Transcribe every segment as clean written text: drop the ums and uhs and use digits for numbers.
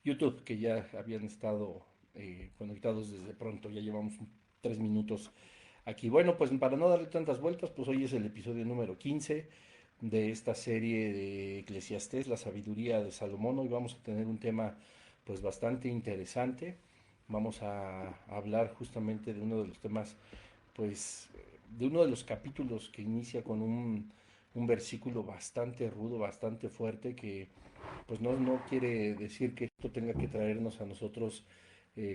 YouTube, que ya habían estado conectados desde pronto. Ya llevamos 3 minutos aquí. Bueno, pues para no darle tantas vueltas, pues hoy es el episodio número 15 de esta serie de Eclesiastés, la sabiduría de Salomón. Hoy vamos a tener un tema pues bastante interesante. Vamos a hablar justamente de uno de los temas, pues, de uno de los capítulos que inicia con un versículo bastante rudo, bastante fuerte, que pues no quiere decir que esto tenga que traernos a nosotros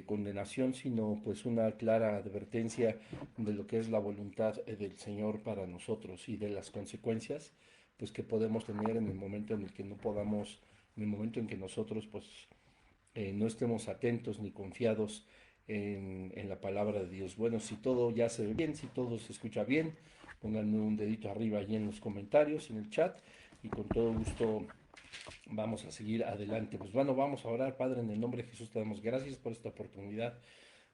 condenación, sino pues una clara advertencia de lo que es la voluntad del Señor para nosotros y de las consecuencias pues que podemos tener en el momento en el que no podamos, en el momento en que nosotros pues no estemos atentos ni confiados en la palabra de Dios. Bueno, si todo ya se ve bien, si todo se escucha bien, pónganme un dedito arriba allí en los comentarios, en el chat, y con todo gusto vamos a seguir adelante. Pues bueno, vamos a orar. Padre, en el nombre de Jesús te damos gracias por esta oportunidad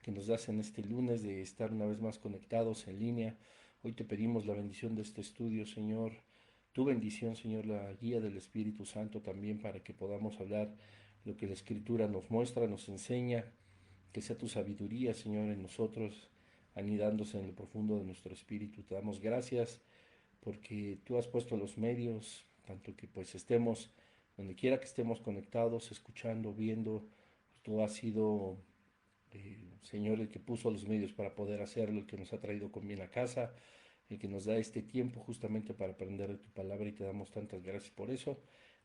que nos das en este lunes de estar una vez más conectados en línea. Hoy te pedimos la bendición de este estudio, Señor. Tu bendición, Señor, la guía del Espíritu Santo también para que podamos hablar lo que la Escritura nos muestra, nos enseña. Que sea tu sabiduría, Señor, en nosotros, anidándose en lo profundo de nuestro espíritu. Te damos gracias porque tú has puesto los medios, tanto que pues estemos donde quiera que estemos conectados, escuchando, viendo. Tú has sido, Señor, el que puso los medios para poder hacerlo, el que nos ha traído con bien a casa, el que nos da este tiempo justamente para aprender de tu palabra, y te damos tantas gracias por eso.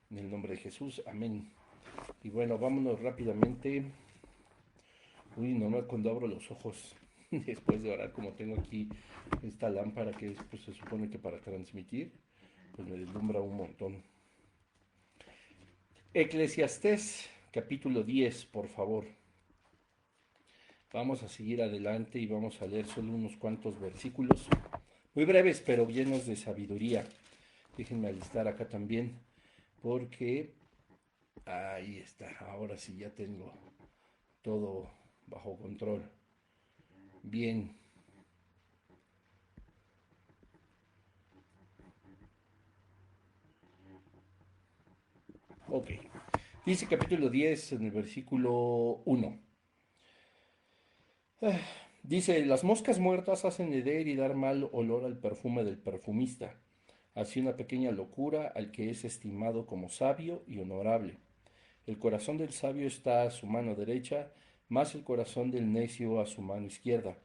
En el nombre de Jesús, amén. Y bueno, vámonos rápidamente. Uy, normal cuando abro los ojos después de orar, como tengo aquí esta lámpara que pues, se supone que para transmitir, pues me deslumbra un montón. Eclesiastés capítulo 10, por favor. Vamos a seguir adelante y vamos a leer solo unos cuantos versículos, muy breves pero llenos de sabiduría. Déjenme alistar acá también, porque ahí está, ahora sí ya tengo todo bajo control. Bien, ok. Dice capítulo 10 en el versículo 1. Dice, las moscas muertas hacen heder y dar mal olor al perfume del perfumista. Así una pequeña locura al que es estimado como sabio y honorable. El corazón del sabio está a su mano derecha, más el corazón del necio a su mano izquierda.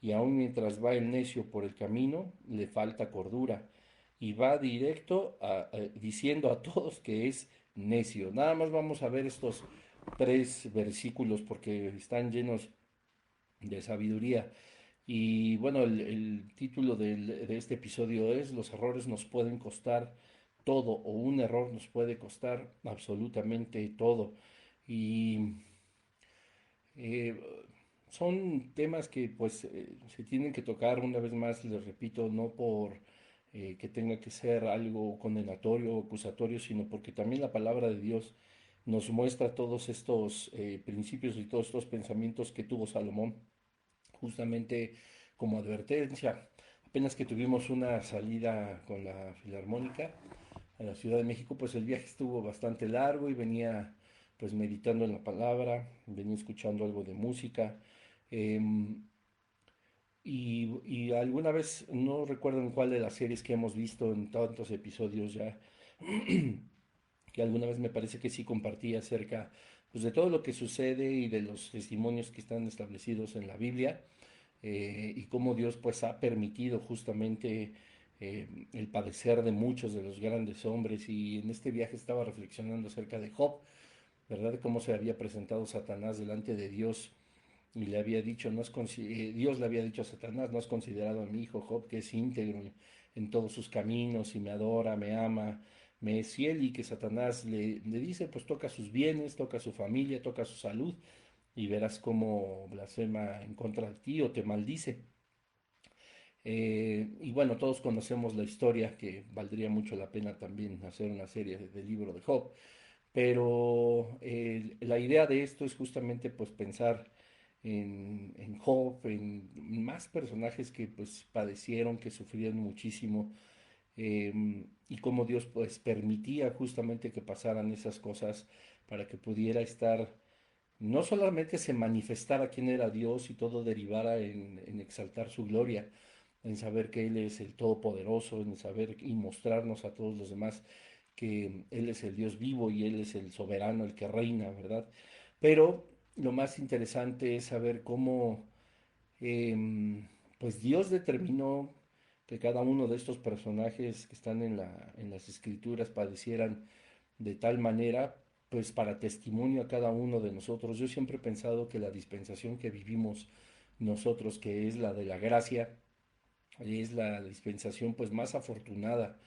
Y aun mientras va el necio por el camino, le falta cordura. Y va directo diciendo a todos que es necio. Nada más vamos a ver estos 3 versículos porque están llenos de sabiduría. Y bueno, el título de este episodio es Los errores nos pueden costar todo, o un error nos puede costar absolutamente todo. Y eh, son temas que pues se tienen que tocar una vez más, les repito, no por que tenga que ser algo condenatorio o acusatorio, sino porque también la palabra de Dios nos muestra todos estos principios y todos estos pensamientos que tuvo Salomón justamente como advertencia. Apenas que tuvimos una salida con la Filarmónica a la Ciudad de México, pues el viaje estuvo bastante largo y venía pues meditando en la palabra, venía escuchando algo de música. eh, y alguna vez, no recuerdo en cuál de las series que hemos visto en tantos episodios ya, que alguna vez me parece que sí compartí acerca pues, de todo lo que sucede y de los testimonios que están establecidos en la Biblia, y cómo Dios pues ha permitido justamente el padecer de muchos de los grandes hombres. Y en este viaje estaba reflexionando acerca de Job, ¿verdad? De cómo se había presentado Satanás delante de Dios y le había dicho, Dios le había dicho a Satanás, no has considerado a mi hijo Job, que es íntegro en todos sus caminos y me adora, me ama, me es fiel. Y que Satanás le dice, pues toca sus bienes, toca su familia, toca su salud, y verás cómo blasfema en contra de ti o te maldice. Y bueno, todos conocemos la historia, que valdría mucho la pena también hacer una serie del libro de Job, pero la idea de esto es justamente pues pensar en Job, en más personajes que pues padecieron, que sufrieron muchísimo, y cómo Dios pues permitía justamente que pasaran esas cosas para que pudiera estar no solamente se manifestara quién era Dios y todo derivara en exaltar su gloria, en saber que Él es el Todopoderoso, en saber y mostrarnos a todos los demás que Él es el Dios vivo y Él es el soberano, el que reina, ¿verdad? Pero lo más interesante es saber cómo, em, pues Dios determinó que cada uno de estos personajes que están en las escrituras padecieran de tal manera, pues para testimonio a cada uno de nosotros. Yo siempre he pensado que la dispensación que vivimos nosotros, que es la de la gracia, es la dispensación pues más afortunada.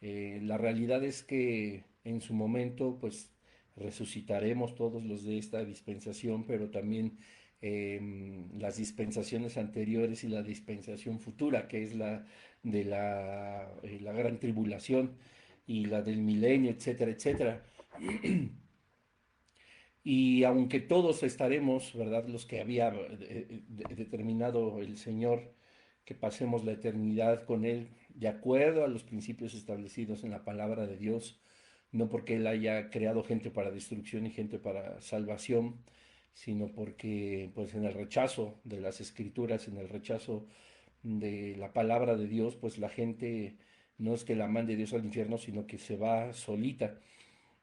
La realidad es que en su momento pues resucitaremos todos los de esta dispensación, pero también las dispensaciones anteriores y la dispensación futura, que es la de la gran tribulación y la del milenio, etcétera, etcétera. Y aunque todos estaremos, ¿verdad? Los que había determinado el Señor, que pasemos la eternidad con Él, de acuerdo a los principios establecidos en la palabra de Dios, no porque Él haya creado gente para destrucción y gente para salvación, sino porque pues en el rechazo de las escrituras, en el rechazo de la palabra de Dios, pues la gente no es que la mande Dios al infierno, sino que se va solita.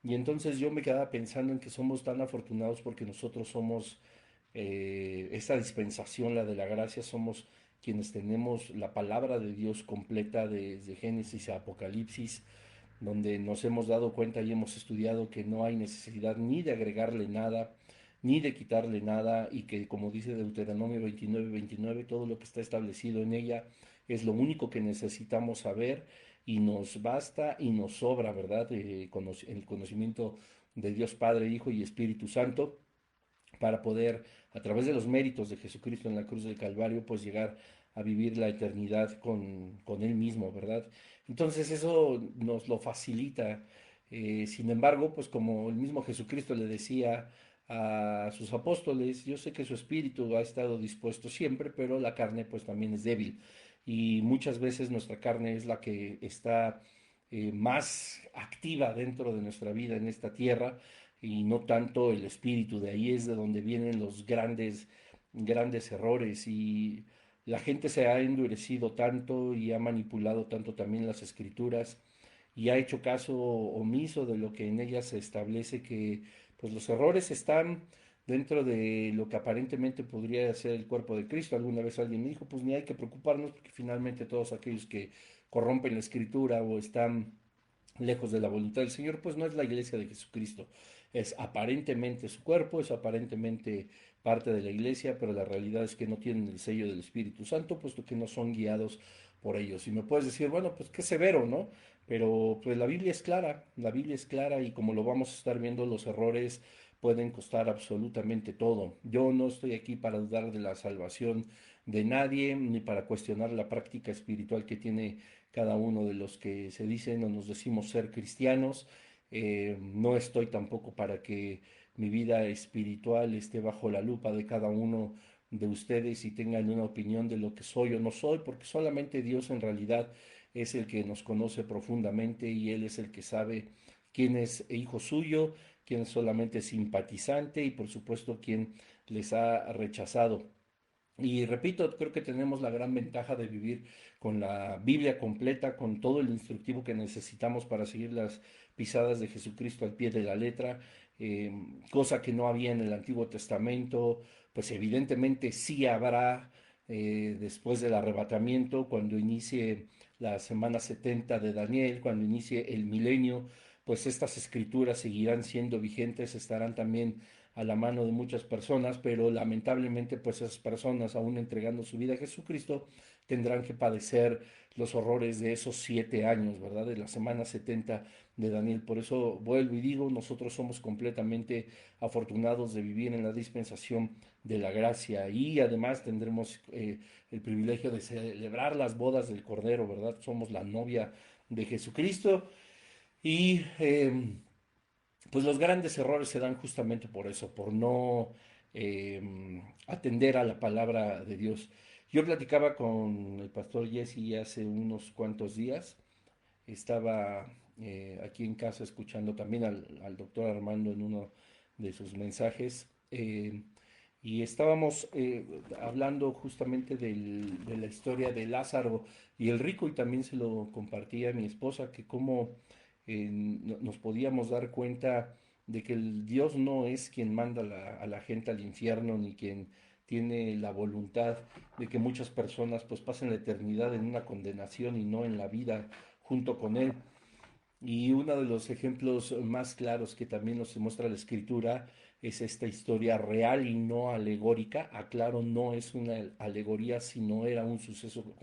Y entonces yo me quedaba pensando en que somos tan afortunados porque nosotros somos esta dispensación, la de la gracia, somos quienes tenemos la palabra de Dios completa desde Génesis a Apocalipsis, donde nos hemos dado cuenta y hemos estudiado que no hay necesidad ni de agregarle nada, ni de quitarle nada, y que como dice Deuteronomio 29:29, todo lo que está establecido en ella es lo único que necesitamos saber y nos basta y nos sobra, ¿verdad? El conocimiento de Dios Padre, Hijo y Espíritu Santo para poder, a través de los méritos de Jesucristo en la cruz del Calvario, pues llegar a vivir la eternidad con Él mismo, ¿verdad? Entonces eso nos lo facilita. Sin embargo, pues como el mismo Jesucristo le decía a sus apóstoles, yo sé que su espíritu ha estado dispuesto siempre, pero la carne pues también es débil. Y muchas veces nuestra carne es la que está más activa dentro de nuestra vida en esta tierra y no tanto el espíritu. De ahí es de donde vienen los grandes errores y la gente se ha endurecido tanto y ha manipulado tanto también las escrituras y ha hecho caso omiso de lo que en ellas se establece que pues los errores están dentro de lo que aparentemente podría ser el cuerpo de Cristo. Alguna vez alguien me dijo, pues ni hay que preocuparnos porque finalmente todos aquellos que corrompen la escritura o están lejos de la voluntad del Señor, pues no es la iglesia de Jesucristo. Es aparentemente su cuerpo, es aparentemente parte de la iglesia, pero la realidad es que no tienen el sello del Espíritu Santo, puesto que no son guiados por ellos. Y me puedes decir, bueno, pues qué severo, ¿no? Pero pues la Biblia es clara y como lo vamos a estar viendo, los errores pueden costar absolutamente todo. Yo no estoy aquí para dudar de la salvación de nadie, ni para cuestionar la práctica espiritual que tiene cada uno de los que se dicen o nos decimos ser cristianos. No estoy tampoco para que mi vida espiritual esté bajo la lupa de cada uno de ustedes y tengan una opinión de lo que soy o no soy, porque solamente Dios en realidad es el que nos conoce profundamente y Él es el que sabe quién es hijo suyo, quién es solamente simpatizante y por supuesto quién les ha rechazado. Y repito, creo que tenemos la gran ventaja de vivir con la Biblia completa, con todo el instructivo que necesitamos para seguir las pisadas de Jesucristo al pie de la letra, eh, cosa que no había en el Antiguo Testamento, pues evidentemente sí habrá después del arrebatamiento, cuando inicie la semana 70 de Daniel, cuando inicie el milenio, pues estas escrituras seguirán siendo vigentes, estarán también a la mano de muchas personas, pero lamentablemente pues esas personas, aún entregando su vida a Jesucristo, tendrán que padecer los horrores de esos 7 años, ¿verdad? De la semana 70 de Daniel. Por eso vuelvo y digo, nosotros somos completamente afortunados de vivir en la dispensación de la gracia y además tendremos el privilegio de celebrar las bodas del Cordero, ¿verdad? Somos la novia de Jesucristo y pues los grandes errores se dan justamente por eso, por no atender a la palabra de Dios. Yo platicaba con el pastor Jesse hace unos cuantos días, estaba aquí en casa escuchando también al doctor Armando en uno de sus mensajes eh, y estábamos hablando justamente de la historia de Lázaro y el rico, y también se lo compartí a mi esposa, que cómo nos podíamos dar cuenta de que el Dios no es quien manda a la gente al infierno, ni quien tiene la voluntad de que muchas personas pues pasen la eternidad en una condenación y no en la vida junto con Él. Y uno de los ejemplos más claros que también nos muestra la escritura es esta historia real y no alegórica. Aclaro, no es una alegoría, sino era un suceso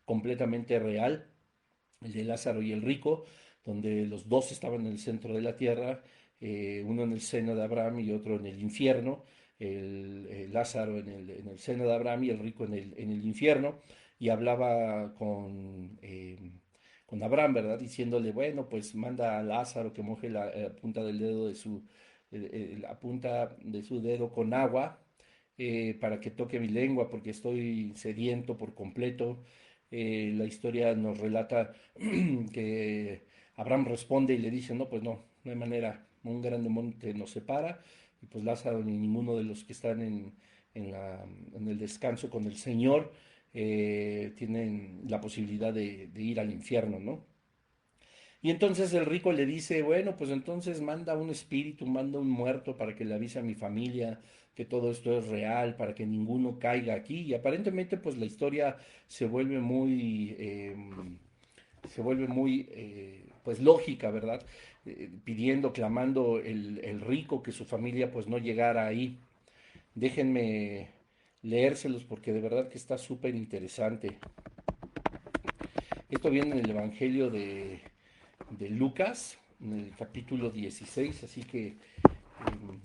completamente real, el de Lázaro y el rico, donde los dos estaban en el centro de la tierra, uno en el seno de Abraham y otro en el infierno, Lázaro en el seno de Abraham y el rico en el infierno, y hablaba con Abraham, ¿verdad? Diciéndole, bueno, pues manda a Lázaro que moje la punta del dedo la punta de su dedo con agua, para que toque mi lengua, porque estoy sediento por completo. La historia nos relata que Abraham responde y le dice, no, pues no, no hay manera, un grande monte nos separa, y pues Lázaro ni ninguno de los que están en, en el descanso con el Señor tienen la posibilidad de ir al infierno, ¿no? Y entonces el rico le dice, bueno, pues entonces manda un espíritu, manda un muerto para que le avise a mi familia que todo esto es real, para que ninguno caiga aquí. Y aparentemente pues la historia se vuelve muy pues lógica, ¿verdad? Pidiendo, clamando el rico que su familia pues no llegara ahí. Déjenme leérselos porque de verdad que está súper interesante. Esto viene en el Evangelio de Lucas, en el capítulo 16, así que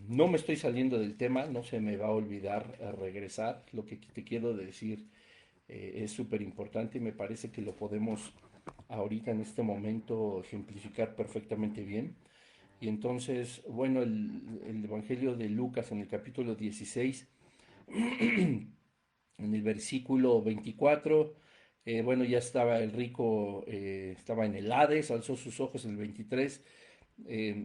no me estoy saliendo del tema, no se me va a olvidar a regresar. Lo que te quiero decir es súper importante y me parece que lo podemos ahorita en este momento ejemplificar perfectamente bien. Y entonces, bueno, el Evangelio de Lucas en el capítulo 16, en el versículo 24, bueno, ya estaba el rico, estaba en el Hades, alzó sus ojos en el 23,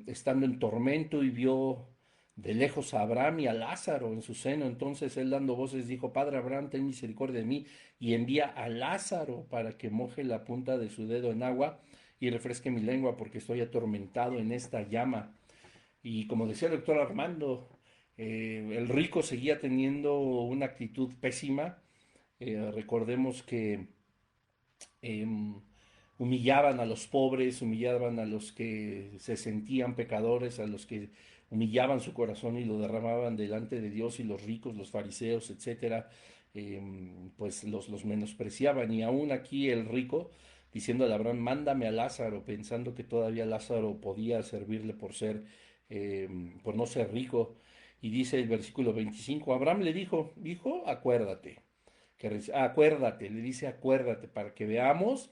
estando en tormento y vio de lejos a Abraham y a Lázaro en su seno. Entonces él dando voces dijo, Padre Abraham, ten misericordia de mí y envía a Lázaro para que moje la punta de su dedo en agua y refresque mi lengua porque estoy atormentado en esta llama. Y como decía el doctor Armando, el rico seguía teniendo una actitud pésima. Recordemos que eh, humillaban a los pobres, humillaban a los que se sentían pecadores, a los que humillaban su corazón y lo derramaban delante de Dios, y los ricos, los fariseos, etcétera, eh, pues los menospreciaban. Y aún aquí el rico diciendo a Abraham, mándame a Lázaro, pensando que todavía Lázaro podía servirle eh, por no ser rico. Y dice el versículo 25, Abraham le dijo, hijo, acuérdate acuérdate, le dice acuérdate, para que veamos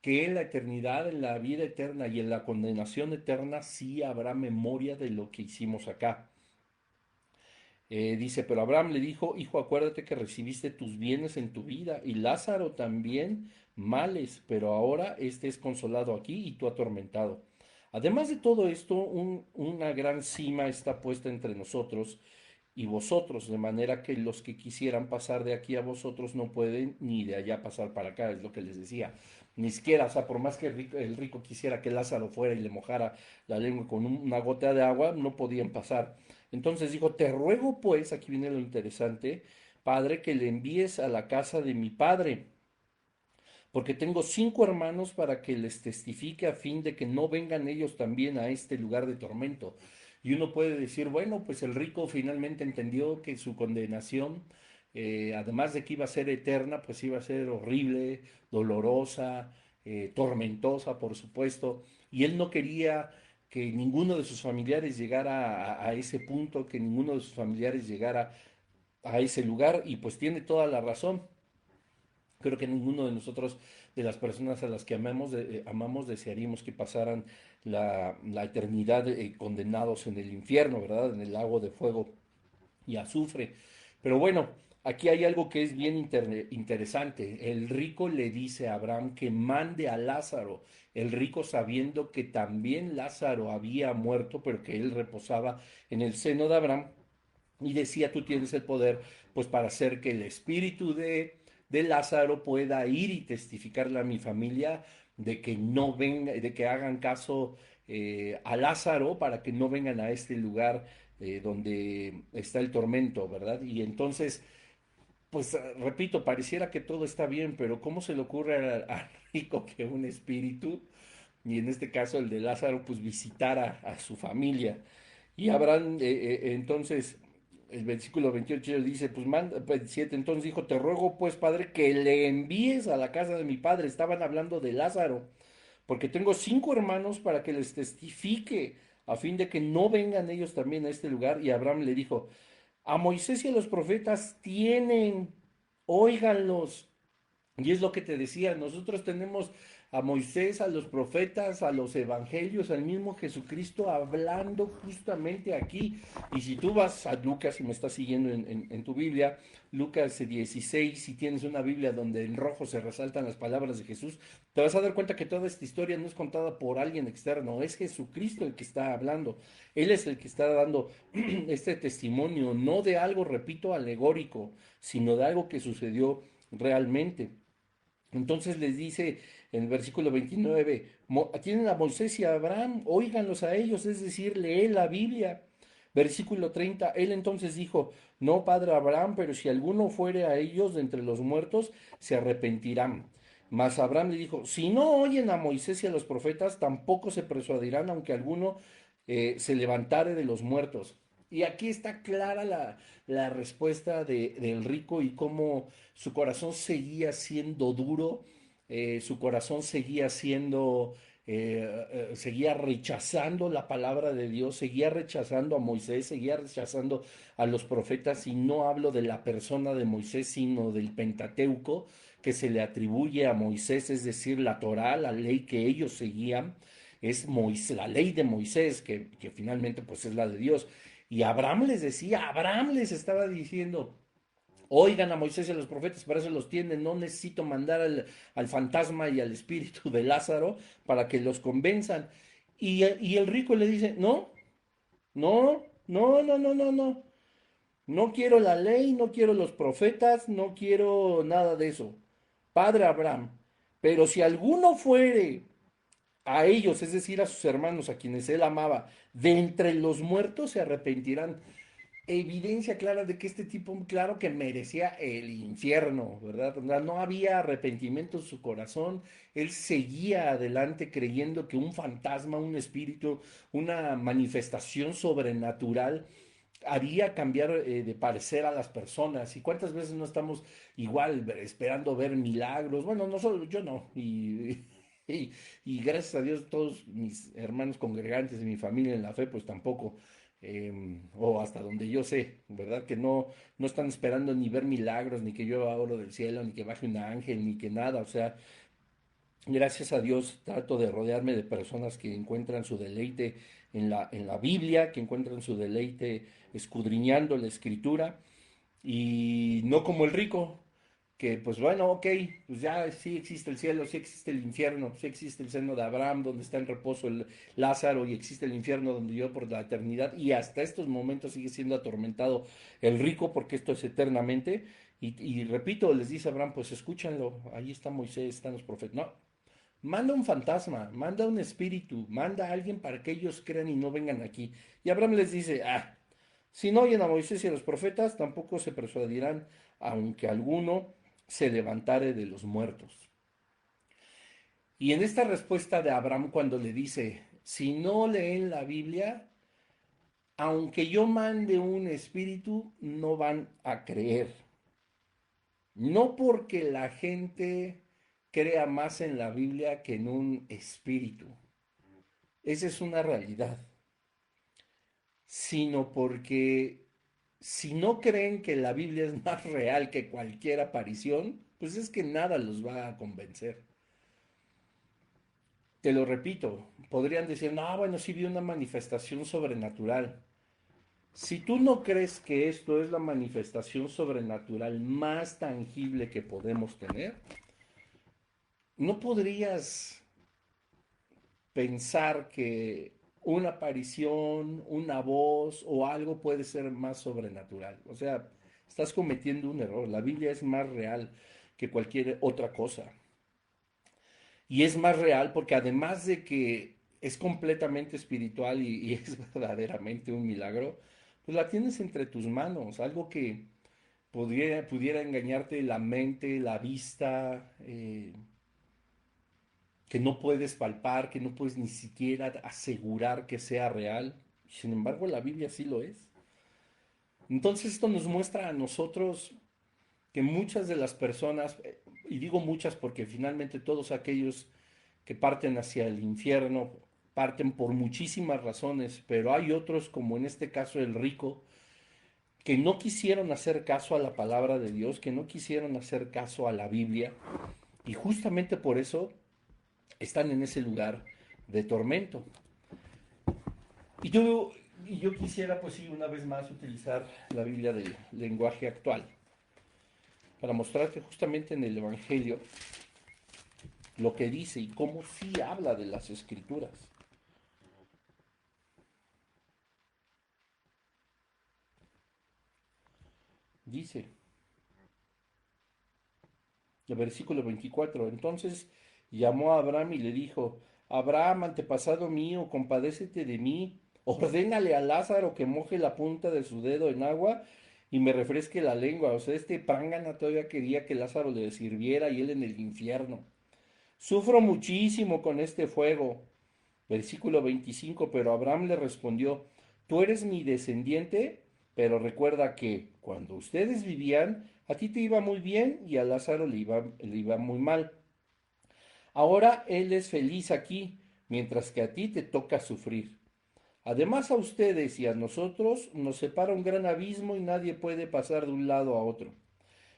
que en la eternidad, en la vida eterna y en la condenación eterna sí habrá memoria de lo que hicimos acá. Dice, pero Abraham le dijo, hijo, acuérdate que recibiste tus bienes en tu vida y Lázaro también males, pero ahora este es consolado aquí y tú atormentado. Además de todo esto, una gran cima está puesta entre nosotros y vosotros, de manera que los que quisieran pasar de aquí a vosotros no pueden ni de allá pasar para acá, es lo que les decía. Ni siquiera, o sea, por más que el rico quisiera que Lázaro fuera y le mojara la lengua con una gota de agua, no podían pasar. Entonces dijo, te ruego pues, aquí viene lo interesante, padre, que le envíes a la casa de mi padre, porque tengo 5 hermanos para que les testifique a fin de que no vengan ellos también a este lugar de tormento. Y uno puede decir, bueno, pues el rico finalmente entendió que su condenación, además de que iba a ser eterna, pues iba a ser horrible, dolorosa, tormentosa, por supuesto, y él no quería que ninguno de sus familiares llegara a ese punto, que ninguno de sus familiares llegara a ese lugar, y pues tiene toda la razón. Creo que ninguno de nosotros, de las personas a las que amamos, desearíamos que pasaran la eternidad condenados en el infierno, ¿verdad? En el lago de fuego y azufre. Pero bueno, aquí hay algo que es bien interesante. El rico le dice a Abraham que mande a Lázaro. El rico sabiendo que también Lázaro había muerto, pero que él reposaba en el seno de Abraham. Y decía, tú tienes el poder, pues para hacer que el espíritu de Lázaro pueda ir y testificarle a mi familia de que no venga, de que hagan caso a Lázaro para que no vengan a este lugar donde está el tormento, ¿verdad? Y entonces, pues repito, pareciera que todo está bien, pero ¿cómo se le ocurre al rico que un espíritu, y en este caso el de Lázaro, pues visitara a su familia? Y Abraham, entonces, el versículo 28 dice, pues manda, 27, entonces dijo, te ruego pues, padre, que le envíes a la casa de mi padre. Estaban hablando de Lázaro, porque tengo 5 hermanos para que les testifique, a fin de que no vengan ellos también a este lugar. Y Abraham le dijo, a Moisés y a los profetas tienen, óiganlos. Y es lo que te decía, nosotros tenemos a Moisés, a los profetas, a los evangelios, al mismo Jesucristo hablando justamente aquí. Y si tú vas a Lucas y me estás siguiendo en tu Biblia, Lucas 16, si tienes una Biblia donde en rojo se resaltan las palabras de Jesús, te vas a dar cuenta que toda esta historia no es contada por alguien externo, es Jesucristo el que está hablando. Él es el que está dando este testimonio, no de algo, repito, alegórico, sino de algo que sucedió realmente. Entonces les dice en el versículo 29, tienen a Moisés y a Abraham, óiganlos a ellos, es decir, lee la Biblia. Versículo 30, él entonces dijo, no, padre Abraham, pero si alguno fuere a ellos de entre los muertos, se arrepentirán. Mas Abraham le dijo, si no oyen a Moisés y a los profetas, tampoco se persuadirán, aunque alguno se levantare de los muertos. Y aquí está clara la respuesta del rico y cómo su corazón seguía siendo duro, su corazón seguía siendo, seguía rechazando la palabra de Dios, seguía rechazando a Moisés, seguía rechazando a los profetas, y no hablo de la persona de Moisés, sino del Pentateuco que se le atribuye a Moisés, es decir, la Torá, la ley que ellos seguían, es Moisés, la ley de Moisés, que finalmente pues es la de Dios. Y Abraham les decía, Abraham les estaba diciendo, oigan a Moisés y a los profetas, para eso los tienen, no necesito mandar al fantasma y al espíritu de Lázaro para que los convenzan. Y el rico le dice, no, no, no, no, no, no, no, no quiero la ley, no quiero los profetas, no quiero nada de eso. Padre Abraham, pero si alguno fuere a ellos, es decir, a sus hermanos, a quienes él amaba, de entre los muertos se arrepentirán. Evidencia clara de que este tipo, claro que merecía el infierno, ¿verdad? No había arrepentimiento en su corazón, él seguía adelante creyendo que un fantasma, un espíritu, una manifestación sobrenatural haría cambiar de parecer a las personas. ¿Y cuántas veces no estamos igual esperando ver milagros? Bueno, no solo yo no, y gracias a Dios todos mis hermanos congregantes de mi familia en la fe, pues tampoco, o hasta donde yo sé, ¿verdad? Que no están esperando ni ver milagros, ni que llueva oro del cielo, ni que baje un ángel, ni que nada. O sea, gracias a Dios trato de rodearme de personas que encuentran su deleite en la Biblia, que encuentran su deleite escudriñando la escritura, y no como el rico, que pues bueno, ok, pues ya sí existe el cielo, sí existe el infierno, sí existe el seno de Abraham donde está en reposo el Lázaro, y existe el infierno donde yo por la eternidad, y hasta estos momentos sigue siendo atormentado el rico porque esto es eternamente. Y repito, les dice Abraham, pues escúchanlo, ahí está Moisés, están los profetas. No, manda un fantasma, manda un espíritu, manda a alguien para que ellos crean y no vengan aquí. Y Abraham les dice, si no oyen a Moisés y a los profetas, tampoco se persuadirán, aunque alguno se levantare de los muertos. Y en esta respuesta de Abraham cuando le dice, si no leen la Biblia, aunque yo mande un espíritu, no van a creer. No porque la gente crea más en la Biblia que en un espíritu. Esa es una realidad. Sino porque si no creen que la Biblia es más real que cualquier aparición, pues es que nada los va a convencer. Te lo repito, podrían decir, no, bueno, sí vi una manifestación sobrenatural. Si tú no crees que esto es la manifestación sobrenatural más tangible que podemos tener, no podrías pensar que una aparición, una voz o algo puede ser más sobrenatural. O sea, estás cometiendo un error. La Biblia es más real que cualquier otra cosa. Y es más real porque además de que es completamente espiritual y es verdaderamente un milagro, pues la tienes entre tus manos, algo que pudiera engañarte la mente, la vista, que no puedes palpar, que no puedes ni siquiera asegurar que sea real. Sin embargo, la Biblia sí lo es. Entonces esto nos muestra a nosotros que muchas de las personas, y digo muchas porque finalmente todos aquellos que parten hacia el infierno parten por muchísimas razones, pero hay otros, como en este caso el rico, que no quisieron hacer caso a la palabra de Dios, que no quisieron hacer caso a la Biblia, y justamente por eso están en ese lugar de tormento. Y yo, y yo quisiera, pues sí, una vez más utilizar la Biblia del lenguaje actual para mostrarte justamente en el Evangelio lo que dice y cómo sí habla de las Escrituras. Dice, el versículo 24, entonces llamó a Abraham y le dijo, Abraham, antepasado mío, compadécete de mí, ordénale a Lázaro que moje la punta de su dedo en agua y me refresque la lengua. O sea, este prángana todavía quería que Lázaro le sirviera y él en el infierno. Sufro muchísimo con este fuego. Versículo 25, pero Abraham le respondió, tú eres mi descendiente, pero recuerda que cuando ustedes vivían, a ti te iba muy bien y a Lázaro le iba muy mal. Ahora él es feliz aquí, mientras que a ti te toca sufrir. Además a ustedes y a nosotros nos separa un gran abismo y nadie puede pasar de un lado a otro.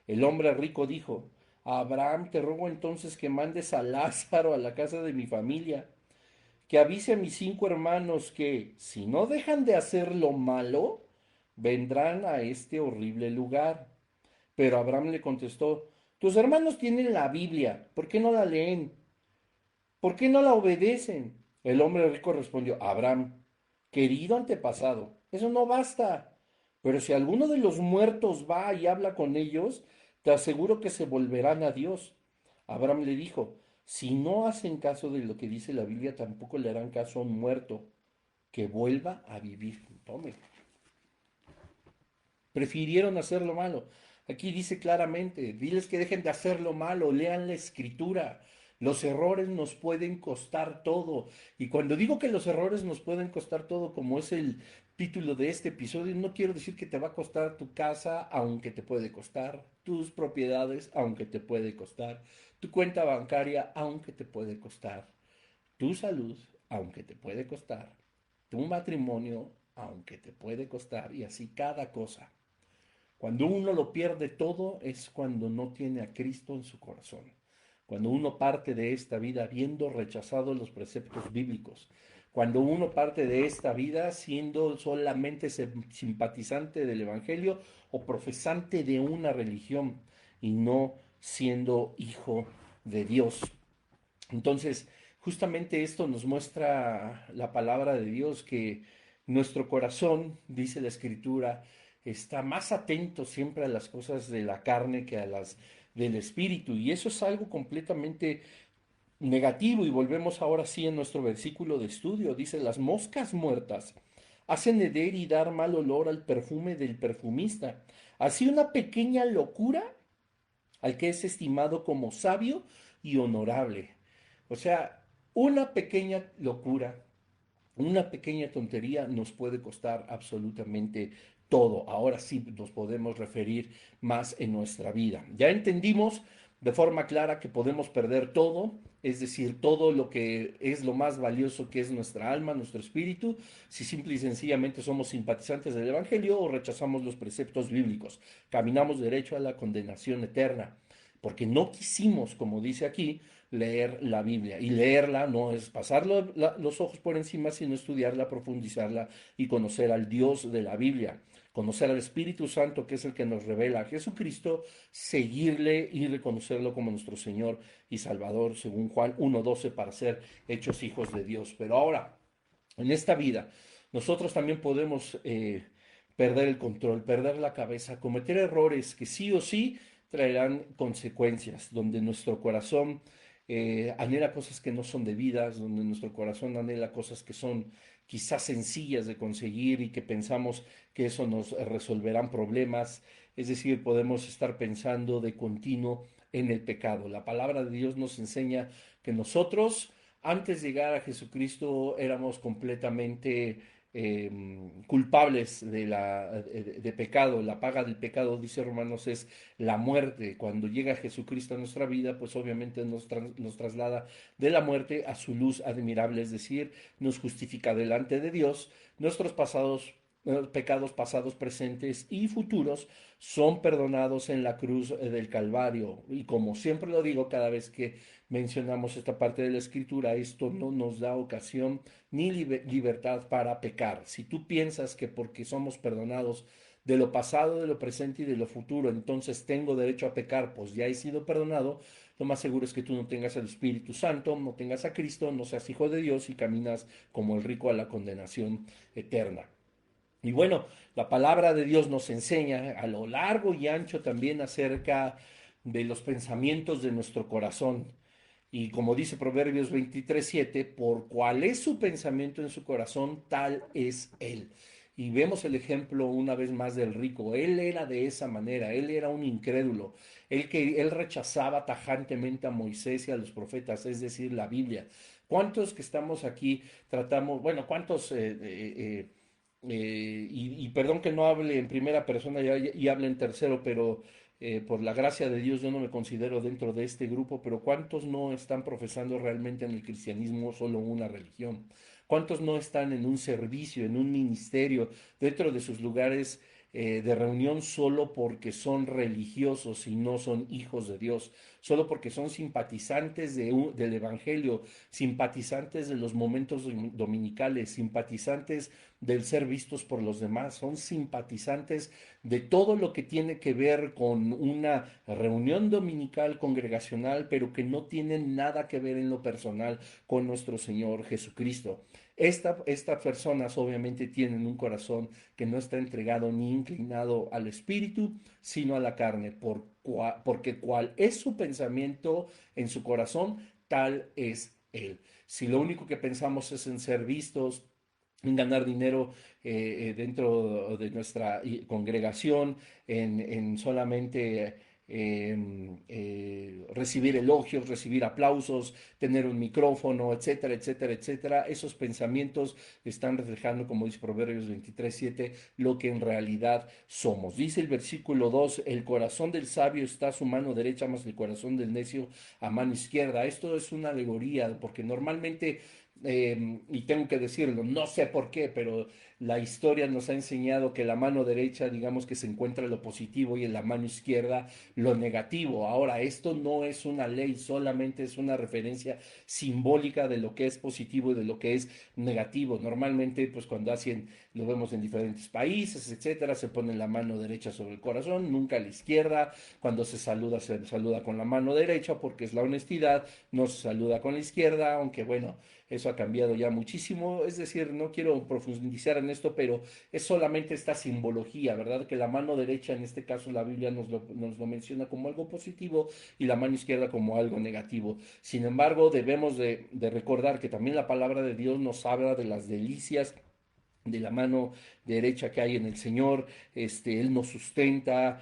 El hombre rico dijo, a Abraham te ruego entonces que mandes a Lázaro a la casa de mi familia, que avise a mis 5 hermanos que, si no dejan de hacer lo malo, vendrán a este horrible lugar. Pero Abraham le contestó, tus hermanos tienen la Biblia, ¿por qué no la leen? ¿Por qué no la obedecen? El hombre rico respondió, Abraham, querido antepasado, eso no basta. Pero si alguno de los muertos va y habla con ellos, te aseguro que se volverán a Dios. Abraham le dijo, si no hacen caso de lo que dice la Biblia, tampoco le harán caso a un muerto que vuelva a vivir. Tome. Prefirieron hacer lo malo. Aquí dice claramente, diles que dejen de hacer lo malo, lean la escritura. Los errores nos pueden costar todo. Y cuando digo que los errores nos pueden costar todo, como es el título de este episodio, no quiero decir que te va a costar tu casa, aunque te puede costar, tus propiedades, aunque te puede costar, tu cuenta bancaria, aunque te puede costar, tu salud, aunque te puede costar, tu matrimonio, aunque te puede costar, y así cada cosa. Cuando uno lo pierde todo es cuando no tiene a Cristo en su corazón. Cuando uno parte de esta vida habiendo rechazado los preceptos bíblicos. Cuando uno parte de esta vida siendo solamente simpatizante del Evangelio o profesante de una religión y no siendo hijo de Dios. Entonces, justamente esto nos muestra la palabra de Dios, que nuestro corazón, dice la Escritura, está más atento siempre a las cosas de la carne que a las del espíritu. Y eso es algo completamente negativo. Y volvemos ahora sí en nuestro versículo de estudio. Dice, las moscas muertas hacen heder y dar mal olor al perfume del perfumista. Así una pequeña locura al que es estimado como sabio y honorable. O sea, una pequeña locura, una pequeña tontería nos puede costar absolutamente todo. Ahora sí nos podemos referir más en nuestra vida. Ya entendimos de forma clara que podemos perder todo, es decir, todo lo que es lo más valioso que es nuestra alma, nuestro espíritu, si simple y sencillamente somos simpatizantes del Evangelio o rechazamos los preceptos bíblicos. Caminamos derecho a la condenación eterna, porque no quisimos, como dice aquí, leer la Biblia. Y leerla no es pasar los ojos por encima, sino estudiarla, profundizarla y conocer al Dios de la Biblia, conocer al Espíritu Santo, que es el que nos revela a Jesucristo, seguirle y reconocerlo como nuestro Señor y Salvador, según Juan 1:12, para ser hechos hijos de Dios. Pero ahora, en esta vida, nosotros también podemos perder el control, perder la cabeza, cometer errores que sí o sí traerán consecuencias, donde nuestro corazón anhela cosas que no son debidas, donde nuestro corazón anhela cosas que son quizás sencillas de conseguir y que pensamos que eso nos resolverán problemas. Es decir, podemos estar pensando de continuo en el pecado. La palabra de Dios nos enseña que nosotros, antes de llegar a Jesucristo, éramos completamente culpables de pecado. La paga del pecado, dice Romanos, es la muerte. Cuando llega Jesucristo a nuestra vida, pues obviamente nos traslada de la muerte a su luz admirable, es decir, nos justifica delante de Dios. Nuestros pecados pasados, presentes y futuros son perdonados en la cruz del Calvario. Y como siempre lo digo cada vez que mencionamos esta parte de la Escritura, esto no nos da ocasión ni libertad para pecar. Si tú piensas que porque somos perdonados de lo pasado, de lo presente y de lo futuro, entonces tengo derecho a pecar, pues ya he sido perdonado, lo más seguro es que tú no tengas el Espíritu Santo, no tengas a Cristo, no seas hijo de Dios y caminas como el rico a la condenación eterna. Y bueno, la palabra de Dios nos enseña a lo largo y ancho también acerca de los pensamientos de nuestro corazón. Y como dice Proverbios 23:7, por cuál es su pensamiento en su corazón, tal es él. Y vemos el ejemplo una vez más del rico. Él era de esa manera, él era un incrédulo. Él rechazaba tajantemente a Moisés y a los profetas, es decir, la Biblia. ¿Cuántos que estamos aquí tratamos, bueno, cuántos y perdón que no hable en primera persona y hable en tercero, pero por la gracia de Dios yo no me considero dentro de este grupo, pero ¿cuántos no están profesando realmente en el cristianismo solo una religión? ¿Cuántos no están en un servicio, en un ministerio, dentro de sus lugares de reunión solo porque son religiosos y no son hijos de Dios, solo porque son simpatizantes del Evangelio, simpatizantes de los momentos dominicales, simpatizantes del ser vistos por los demás, son simpatizantes de todo lo que tiene que ver con una reunión dominical congregacional, pero que no tienen nada que ver en lo personal con nuestro Señor Jesucristo? Estas personas obviamente tienen un corazón que no está entregado ni inclinado al espíritu, sino a la carne, porque cual es su pensamiento en su corazón, tal es él. Si lo único que pensamos es en ser vistos, en ganar dinero dentro de nuestra congregación, en solamente recibir elogios, recibir aplausos, tener un micrófono, etcétera, etcétera, etcétera. Esos pensamientos están reflejando, como dice Proverbios 23:7, lo que en realidad somos. Dice el versículo 2, el corazón del sabio está a su mano derecha, más el corazón del necio a mano izquierda. Esto es una alegoría, porque normalmente y tengo que decirlo, no sé por qué, pero la historia nos ha enseñado que la mano derecha, digamos que se encuentra lo positivo y en la mano izquierda lo negativo. Ahora, esto no es una ley, solamente es una referencia simbólica de lo que es positivo y de lo que es negativo. Normalmente, pues cuando hacen, lo vemos en diferentes países, etcétera, se pone la mano derecha sobre el corazón, nunca a la izquierda. Cuando se saluda con la mano derecha porque es la honestidad, no se saluda con la izquierda, aunque bueno, eso ha cambiado ya muchísimo. Es decir, no quiero profundizar en esto, pero es solamente esta simbología, ¿verdad? Que la mano derecha, en este caso la Biblia nos lo menciona como algo positivo y la mano izquierda como algo negativo. Sin embargo, debemos de recordar que también la palabra de Dios nos habla de las delicias de la mano derecha que hay en el Señor. Él nos sustenta,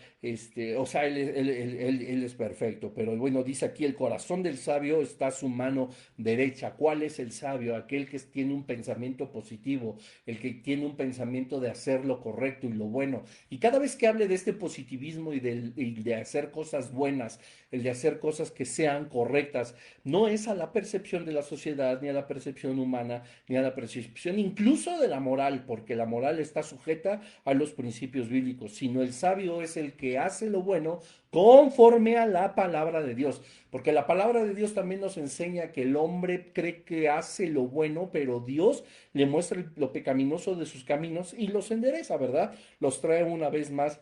o sea, él es perfecto, pero bueno, dice aquí, el corazón del sabio está a su mano derecha. ¿Cuál es el sabio? Aquel que tiene un pensamiento positivo, el que tiene un pensamiento de hacer lo correcto y lo bueno. Y cada vez que hable de este positivismo y de hacer cosas buenas, el de hacer cosas que sean correctas, no es a la percepción de la sociedad, ni a la percepción humana, ni a la percepción incluso de la moral, porque la moral es está sujeta a los principios bíblicos, sino el sabio es el que hace lo bueno conforme a la palabra de Dios. Porque la palabra de Dios también nos enseña que el hombre cree que hace lo bueno, pero Dios le muestra lo pecaminoso de sus caminos y los endereza, ¿verdad? Los trae una vez más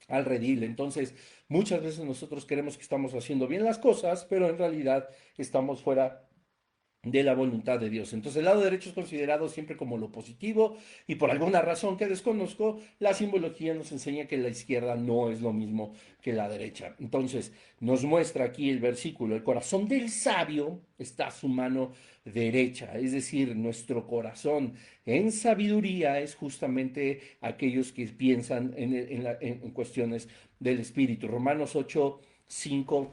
al redil. Entonces, muchas veces nosotros creemos que estamos haciendo bien las cosas, pero en realidad estamos fuera de la voluntad de Dios. Entonces el lado derecho es considerado siempre como lo positivo y por alguna razón que desconozco, la simbología nos enseña que la izquierda no es lo mismo que la derecha. Entonces nos muestra aquí el versículo, el corazón del sabio está a su mano derecha, es decir, nuestro corazón en sabiduría es justamente aquellos que piensan en cuestiones del espíritu. Romanos 8:5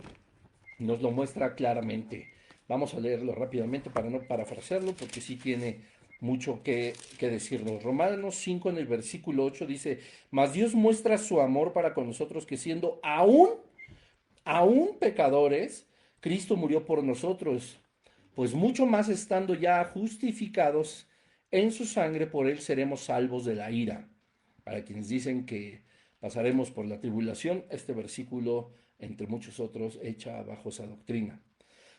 nos lo muestra claramente. Vamos a leerlo rápidamente para no parafrasearlo, porque sí tiene mucho que decirnos. Romanos 5 en el versículo 8 dice, mas Dios muestra su amor para con nosotros, que siendo aún pecadores, Cristo murió por nosotros, pues mucho más estando ya justificados en su sangre, por él seremos salvos de la ira. Para quienes dicen que pasaremos por la tribulación, este versículo, entre muchos otros, echa abajo esa doctrina.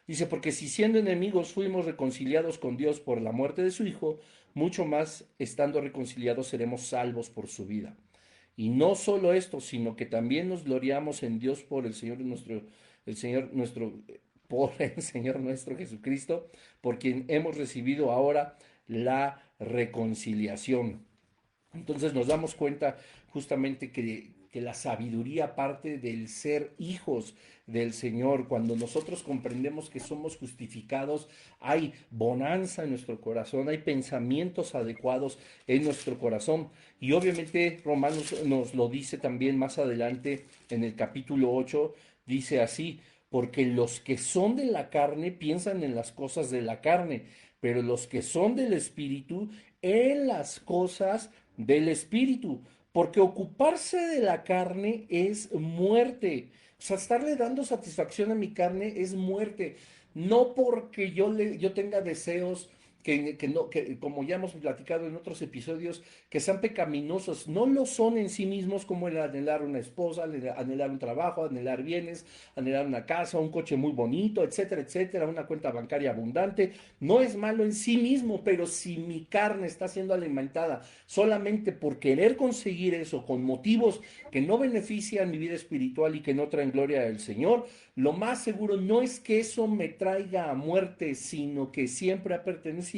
Dice, porque si siendo enemigos fuimos reconciliados con Dios por la muerte de su Hijo, mucho más estando reconciliados seremos salvos por su vida. Y no solo esto, sino que también nos gloriamos en Dios por por el Señor nuestro Jesucristo, por quien hemos recibido ahora la reconciliación. Entonces nos damos cuenta justamente que la sabiduría parte del ser hijos del Señor. Cuando nosotros comprendemos que somos justificados, hay bonanza en nuestro corazón, hay pensamientos adecuados en nuestro corazón. Y obviamente Romanos nos lo dice también más adelante en el capítulo 8, dice así, porque los que son de la carne piensan en las cosas de la carne, pero los que son del Espíritu en las cosas del espíritu, porque ocuparse de la carne es muerte. O sea, estarle dando satisfacción a mi carne es muerte. No porque yo tenga deseos no, que como ya hemos platicado en otros episodios, que sean pecaminosos, no lo son en sí mismos, como el anhelar una esposa, anhelar un trabajo, anhelar bienes, anhelar una casa, un coche muy bonito, etcétera, etcétera, una cuenta bancaria abundante. No es malo en sí mismo, pero si mi carne está siendo alimentada solamente por querer conseguir eso, con motivos que no benefician mi vida espiritual y que no traen gloria al Señor, lo más seguro no es que eso me traiga a muerte, sino que siempre ha pertenecido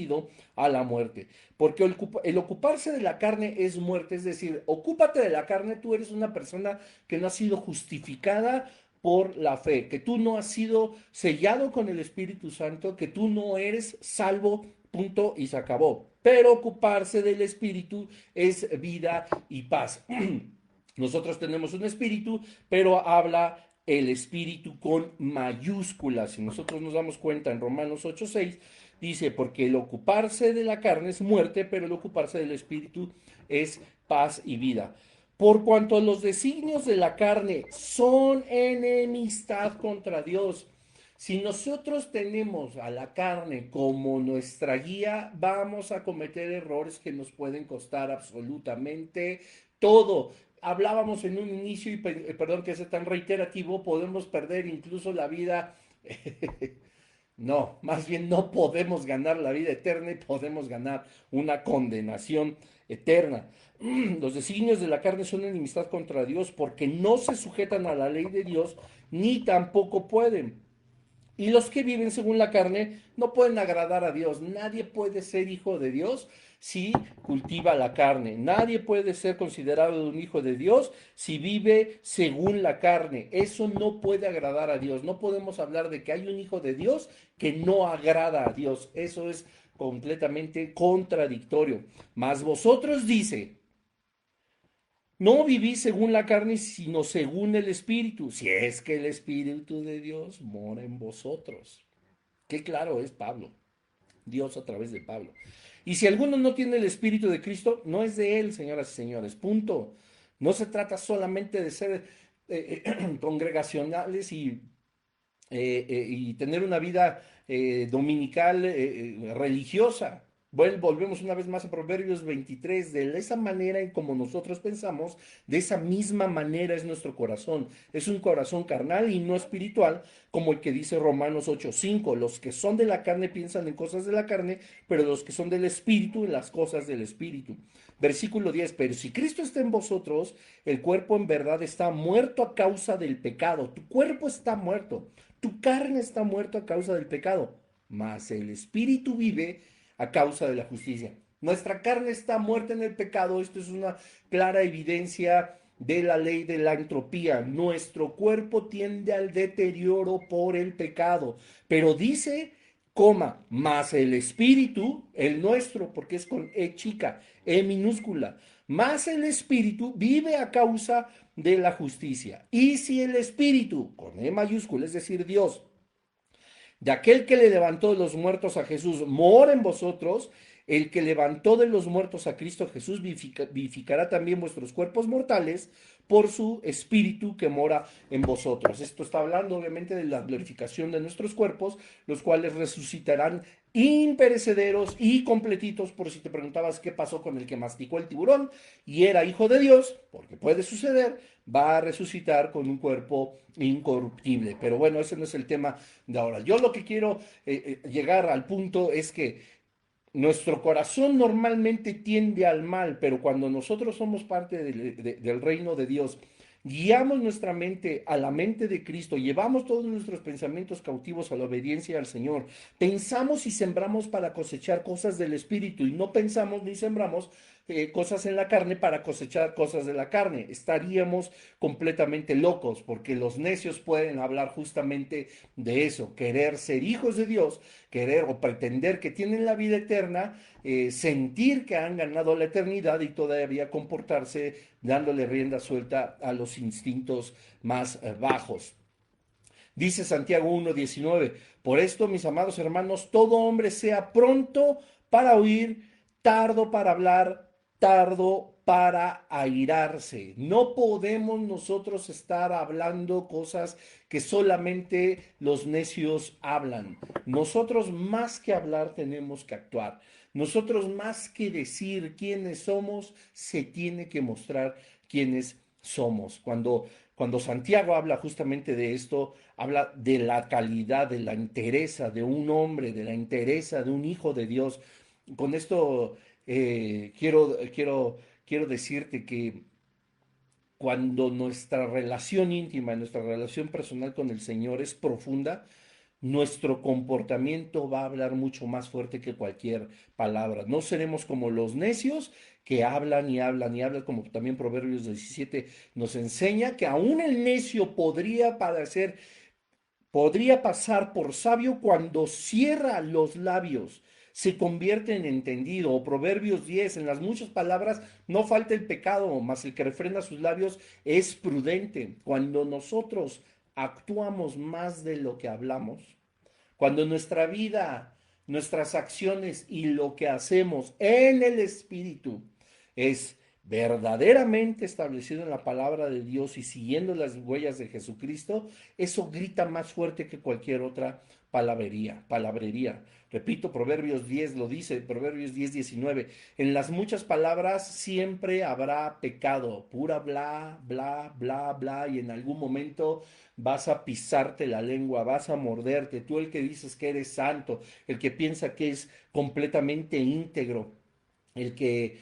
a la muerte. Porque el ocuparse de la carne es muerte, es decir, ocúpate de la carne, tú eres una persona que no ha sido justificada por la fe, que tú no has sido sellado con el Espíritu Santo, que tú no eres salvo, punto y se acabó. Pero ocuparse del Espíritu es vida y paz. Nosotros tenemos un espíritu, pero habla el espíritu con mayúsculas. Si nosotros nos damos cuenta en Romanos 8:6, dice, porque el ocuparse de la carne es muerte, pero el ocuparse del espíritu es paz y vida. Por cuanto los designios de la carne son enemistad contra Dios. Si nosotros tenemos a la carne como nuestra guía, vamos a cometer errores que nos pueden costar absolutamente todo. Hablábamos en un inicio, y perdón que sea tan reiterativo, podemos perder incluso la vida. No, más bien no podemos ganar la vida eterna y podemos ganar una condenación eterna. Los designios de la carne son enemistad contra Dios porque no se sujetan a la ley de Dios ni tampoco pueden. Y los que viven según la carne no pueden agradar a Dios. Nadie puede ser hijo de Dios si cultiva la carne. Nadie puede ser considerado un hijo de Dios si vive según la carne. Eso no puede agradar a Dios. No podemos hablar de que hay un hijo de Dios que no agrada a Dios. Eso es completamente contradictorio. Mas vosotros dice, no vivís según la carne, sino según el Espíritu, si es que el Espíritu de Dios mora en vosotros. Qué claro es Pablo, Dios a través de Pablo. Y si alguno no tiene el Espíritu de Cristo, no es de él, señoras y señores, punto. No se trata solamente de ser congregacionales y tener una vida dominical religiosa. Volvemos una vez más a Proverbios 23, de esa manera en como nosotros pensamos, de esa misma manera es nuestro corazón. Es un corazón carnal y no espiritual, como el que dice Romanos 8:5. Los que son de la carne piensan en cosas de la carne, pero los que son del espíritu en las cosas del espíritu. Versículo 10, pero si Cristo está en vosotros, el cuerpo en verdad está muerto a causa del pecado. Tu cuerpo está muerto, tu carne está muerto a causa del pecado, mas el espíritu vive a causa de la justicia. Nuestra carne está muerta en el pecado. Esto es una clara evidencia de la ley de la entropía. Nuestro cuerpo tiende al deterioro por el pecado. Pero dice, coma, más el espíritu, el nuestro, porque es con E chica, E minúscula, más el espíritu vive a causa de la justicia. Y si el espíritu, con E mayúscula, es decir, Dios, de aquel que le levantó de los muertos a Jesús, mora en vosotros, el que levantó de los muertos a Cristo Jesús vivificará también vuestros cuerpos mortales por su espíritu que mora en vosotros. Esto está hablando obviamente de la glorificación de nuestros cuerpos, los cuales resucitarán imperecederos y completitos. Por si te preguntabas qué pasó con el que masticó el tiburón y era hijo de Dios, porque puede suceder, va a resucitar con un cuerpo incorruptible. Pero bueno, ese no es el tema de ahora. Yo lo que quiero llegar al punto es que nuestro corazón normalmente tiende al mal, pero cuando nosotros somos parte del reino de Dios, guiamos nuestra mente a la mente de Cristo, llevamos todos nuestros pensamientos cautivos a la obediencia al Señor, pensamos y sembramos para cosechar cosas del Espíritu y no pensamos ni sembramos cosas en la carne para cosechar cosas de la carne. Estaríamos completamente locos porque los necios pueden hablar justamente de eso, querer ser hijos de Dios, querer o pretender que tienen la vida eterna, sentir que han ganado la eternidad y todavía comportarse dándole rienda suelta a los instintos más bajos. Dice Santiago 1:19, por esto, mis amados hermanos, todo hombre sea pronto para oír, tardo para hablar, tardo para airarse. No podemos nosotros estar hablando cosas que solamente los necios hablan. Nosotros más que hablar tenemos que actuar. Nosotros más que decir quiénes somos, se tiene que mostrar quiénes somos. Cuando Santiago habla justamente de esto, habla de la calidad, de la entereza de un hombre, de la entereza de un hijo de Dios. Con esto quiero decirte que cuando nuestra relación íntima, nuestra relación personal con el Señor es profunda, nuestro comportamiento va a hablar mucho más fuerte que cualquier palabra. No seremos como los necios que hablan y hablan y hablan, como también Proverbios 17 nos enseña, que aún el necio podría pasar por sabio cuando cierra los labios, se convierte en entendido. O Proverbios 10, en las muchas palabras no falta el pecado, mas el que refrena sus labios es prudente. Cuando nosotros actuamos más de lo que hablamos, cuando nuestra vida, nuestras acciones y lo que hacemos en el Espíritu es verdaderamente establecido en la palabra de Dios y siguiendo las huellas de Jesucristo, eso grita más fuerte que cualquier otra palabrería. Repito, Proverbios 10 lo dice, Proverbios 10:19. En las muchas palabras siempre habrá pecado, pura bla, bla, bla, bla, y en algún momento vas a pisarte la lengua, vas a morderte. Tú el que dices que eres santo, el que piensa que es completamente íntegro, el que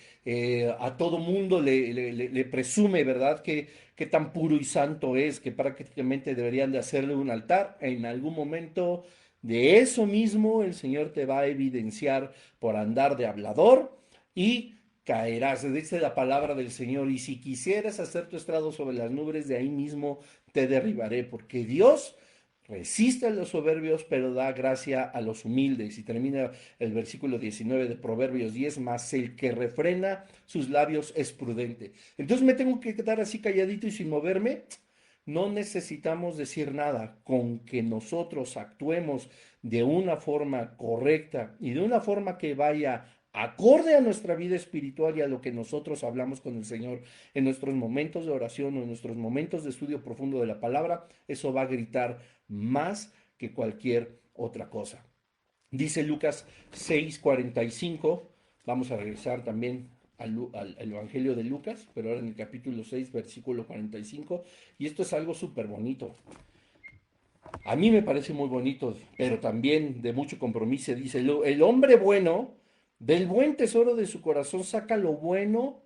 a todo mundo le presume, ¿verdad? Que tan puro y santo es, que prácticamente deberían de hacerle un altar. En algún momento de eso mismo el Señor te va a evidenciar por andar de hablador y caerás. Dice la palabra del Señor, y si quisieras hacer tu estrado sobre las nubes, de ahí mismo te derribaré, porque Dios resiste a los soberbios, pero da gracia a los humildes. Y termina el versículo 19 de Proverbios 10, más el que refrena sus labios es prudente. Entonces me tengo que quedar así calladito y sin moverme. No necesitamos decir nada, con que nosotros actuemos de una forma correcta y de una forma que vaya acorde a nuestra vida espiritual y a lo que nosotros hablamos con el Señor en nuestros momentos de oración o en nuestros momentos de estudio profundo de la palabra, eso va a gritar más que cualquier otra cosa. Dice Lucas 6:45, vamos a regresar también al Evangelio de Lucas, pero ahora en el capítulo 6, versículo 45, y esto es algo súper bonito. A mí me parece muy bonito, pero también de mucho compromiso. Dice, el hombre bueno, del buen tesoro de su corazón saca lo bueno,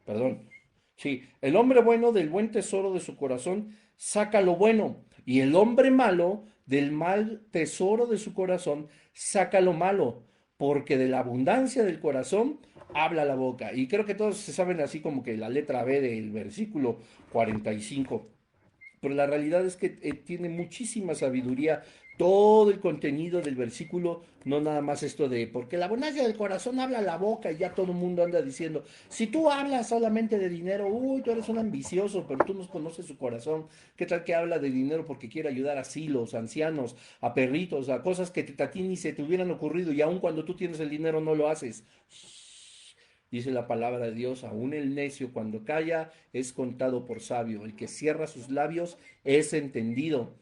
perdón, sí, el hombre bueno del buen tesoro de su corazón saca lo bueno, y el hombre malo del mal tesoro de su corazón saca lo malo, porque de la abundancia del corazón habla la boca. Y creo que todos se saben así como que la letra B del versículo 45, pero la realidad es que tiene muchísima sabiduría todo el contenido del versículo, no nada más esto de, porque la abundancia del corazón habla la boca y ya todo el mundo anda diciendo, si tú hablas solamente de dinero, uy, tú eres un ambicioso, pero tú no conoces su corazón, ¿qué tal que habla de dinero porque quiere ayudar a asilos, a ancianos, a perritos, a cosas que a ti ni se te hubieran ocurrido y aun cuando tú tienes el dinero no lo haces? Dice la palabra de Dios, aún el necio cuando calla es contado por sabio, el que cierra sus labios es entendido.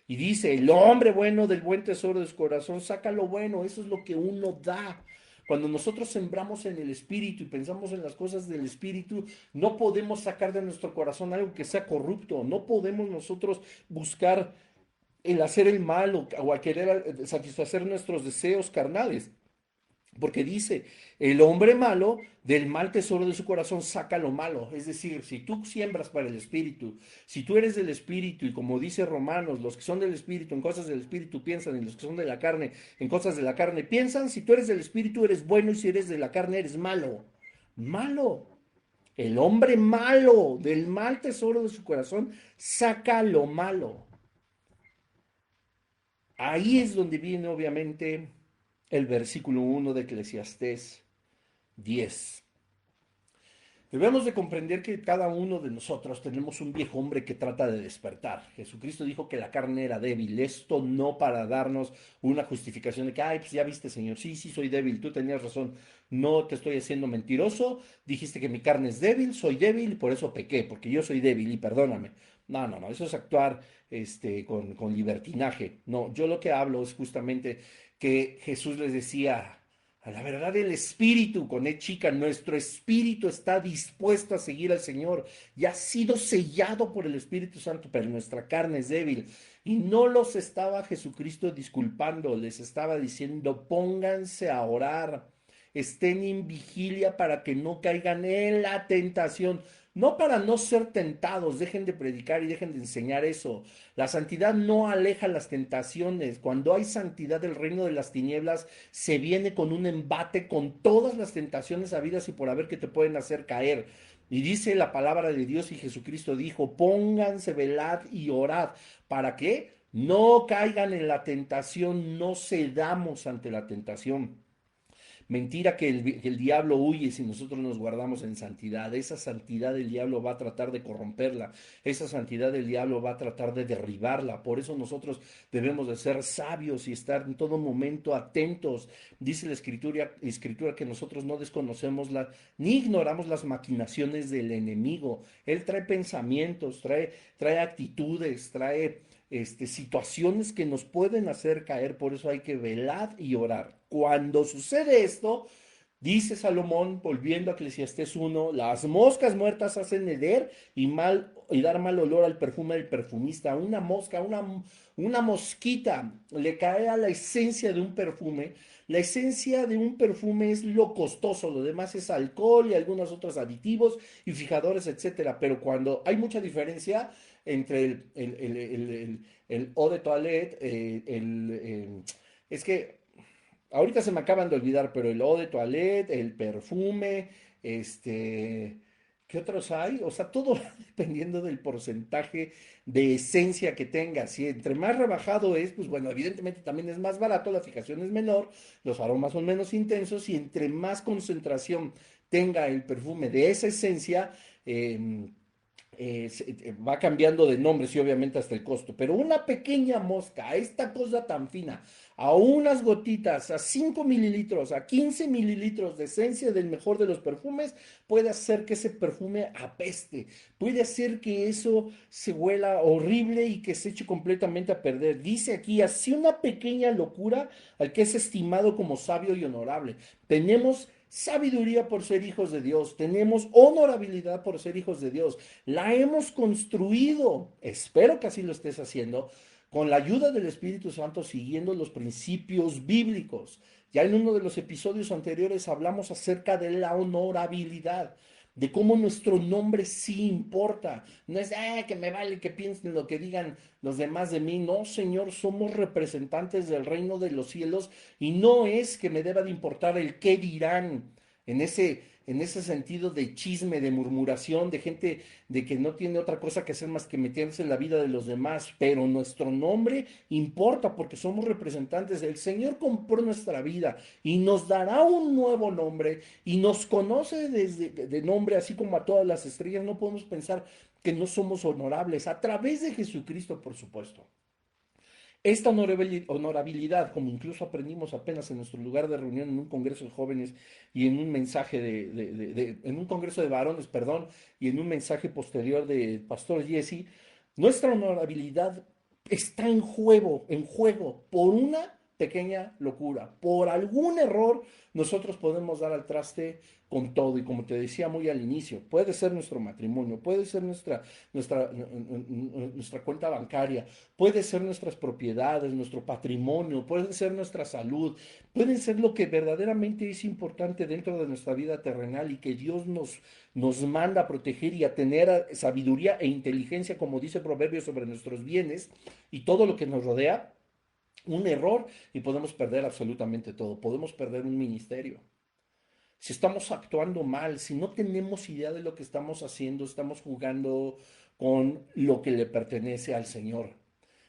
Y dice, el hombre bueno del buen tesoro de su corazón saca lo bueno, eso es lo que uno da. Cuando nosotros sembramos en el espíritu y pensamos en las cosas del espíritu, no podemos sacar de nuestro corazón algo que sea corrupto, no podemos nosotros buscar el hacer el mal o a querer satisfacer nuestros deseos carnales. Porque dice, el hombre malo del mal tesoro de su corazón saca lo malo. Es decir, si tú siembras para el espíritu, si tú eres del espíritu y como dice Romanos, los que son del espíritu en cosas del espíritu piensan y los que son de la carne en cosas de la carne piensan, si tú eres del espíritu eres bueno y si eres de la carne eres malo. Malo. El hombre malo del mal tesoro de su corazón saca lo malo. Ahí es donde viene obviamente el versículo 1 de Eclesiastés 10. Debemos de comprender que cada uno de nosotros tenemos un viejo hombre que trata de despertar. Jesucristo dijo que la carne era débil. Esto no para darnos una justificación de que, ay, pues ya viste, Señor, sí, sí, soy débil, tú tenías razón, no te estoy haciendo mentiroso, dijiste que mi carne es débil, soy débil y por eso pequé, porque yo soy débil y perdóname. No, no, no, eso es actuar con libertinaje. No, yo lo que hablo es justamente que Jesús les decía, a la verdad, el espíritu, con E chica, nuestro espíritu está dispuesto a seguir al Señor y ha sido sellado por el Espíritu Santo, pero nuestra carne es débil. Y no los estaba Jesucristo disculpando, les estaba diciendo, pónganse a orar, estén en vigilia para que no caigan en la tentación. No para no ser tentados, dejen de predicar y dejen de enseñar eso. La santidad no aleja las tentaciones. Cuando hay santidad del reino de las tinieblas, se viene con un embate con todas las tentaciones habidas y por haber que te pueden hacer caer. Y dice la palabra de Dios y Jesucristo dijo, pónganse, velad y orad. ¿Para qué? No caigan en la tentación, no cedamos ante la tentación. Mentira que el diablo huye si nosotros nos guardamos en santidad. Esa santidad del diablo va a tratar de corromperla. Esa santidad del diablo va a tratar de derribarla. Por eso nosotros debemos de ser sabios y estar en todo momento atentos. Dice la escritura que nosotros no desconocemos ni ignoramos las maquinaciones del enemigo. Él trae pensamientos, trae actitudes, trae situaciones que nos pueden hacer caer, por eso hay que velar y orar. Cuando sucede esto, dice Salomón, volviendo a Eclesiastés 1, las moscas muertas hacen heder y dar mal olor al perfume del perfumista. Una mosca, una mosquita le cae a la esencia de un perfume. La esencia de un perfume es lo costoso, lo demás es alcohol y algunos otros aditivos y fijadores, etcétera. Pero cuando hay mucha diferencia entre el eau de toilette, es que ahorita se me acaban de olvidar, pero el eau de toilette, el perfume, ¿qué otros hay? O sea, todo va dependiendo del porcentaje de esencia que tenga. Si entre más rebajado es, pues bueno, evidentemente también es más barato, la fijación es menor, los aromas son menos intensos y entre más concentración tenga el perfume de esa esencia, va cambiando de nombre, sí, obviamente hasta el costo, pero una pequeña mosca, a esta cosa tan fina, a unas gotitas, a 5 mililitros, a 15 mililitros de esencia del mejor de los perfumes, puede hacer que ese perfume apeste, puede hacer que eso se huela horrible y que se eche completamente a perder. Dice aquí, así una pequeña locura al que es estimado como sabio y honorable. Tenemos sabiduría por ser hijos de Dios, tenemos honorabilidad por ser hijos de Dios, la hemos construido, espero que así lo estés haciendo, con la ayuda del Espíritu Santo, siguiendo los principios bíblicos. Ya en uno de los episodios anteriores hablamos acerca de la honorabilidad, de cómo nuestro nombre sí importa. No es, que me vale que piensen lo que digan los demás de mí. No, Señor, somos representantes del reino de los cielos y no es que me deba de importar el qué dirán en ese sentido de chisme, de murmuración, de gente de que no tiene otra cosa que hacer más que meterse en la vida de los demás, pero nuestro nombre importa porque somos representantes. El Señor compró nuestra vida y nos dará un nuevo nombre y nos conoce desde de nombre, así como a todas las estrellas. No podemos pensar que no somos honorables a través de Jesucristo, por supuesto. Esta honorabilidad, como incluso aprendimos apenas en nuestro lugar de reunión en un congreso de jóvenes y en un mensaje en un congreso de varones, perdón, y en un mensaje posterior del pastor Jesse, nuestra honorabilidad está en juego por una pequeña locura, por algún error nosotros podemos dar al traste con todo y como te decía muy al inicio, puede ser nuestro matrimonio, puede ser nuestra cuenta bancaria, puede ser nuestras propiedades, nuestro patrimonio, puede ser nuestra salud, pueden ser lo que verdaderamente es importante dentro de nuestra vida terrenal y que Dios nos manda a proteger y a tener sabiduría e inteligencia, como dice Proverbios, sobre nuestros bienes y todo lo que nos rodea. Un error y podemos perder absolutamente todo. Podemos perder un ministerio. Si estamos actuando mal, si no tenemos idea de lo que estamos haciendo, estamos jugando con lo que le pertenece al Señor.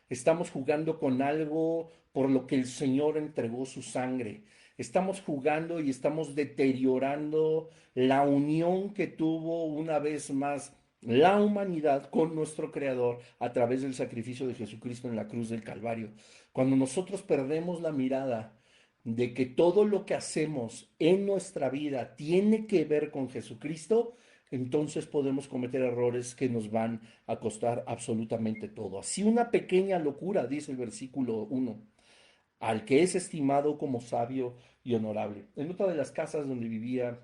Estamos jugando con algo por lo que el Señor entregó su sangre. Estamos jugando y estamos deteriorando la unión que tuvo una vez más la humanidad con nuestro Creador a través del sacrificio de Jesucristo en la cruz del Calvario. Cuando nosotros perdemos la mirada de que todo lo que hacemos en nuestra vida tiene que ver con Jesucristo, entonces podemos cometer errores que nos van a costar absolutamente todo. Así una pequeña locura, dice el versículo 1, al que es estimado como sabio y honorable. En otra de las casas donde vivía,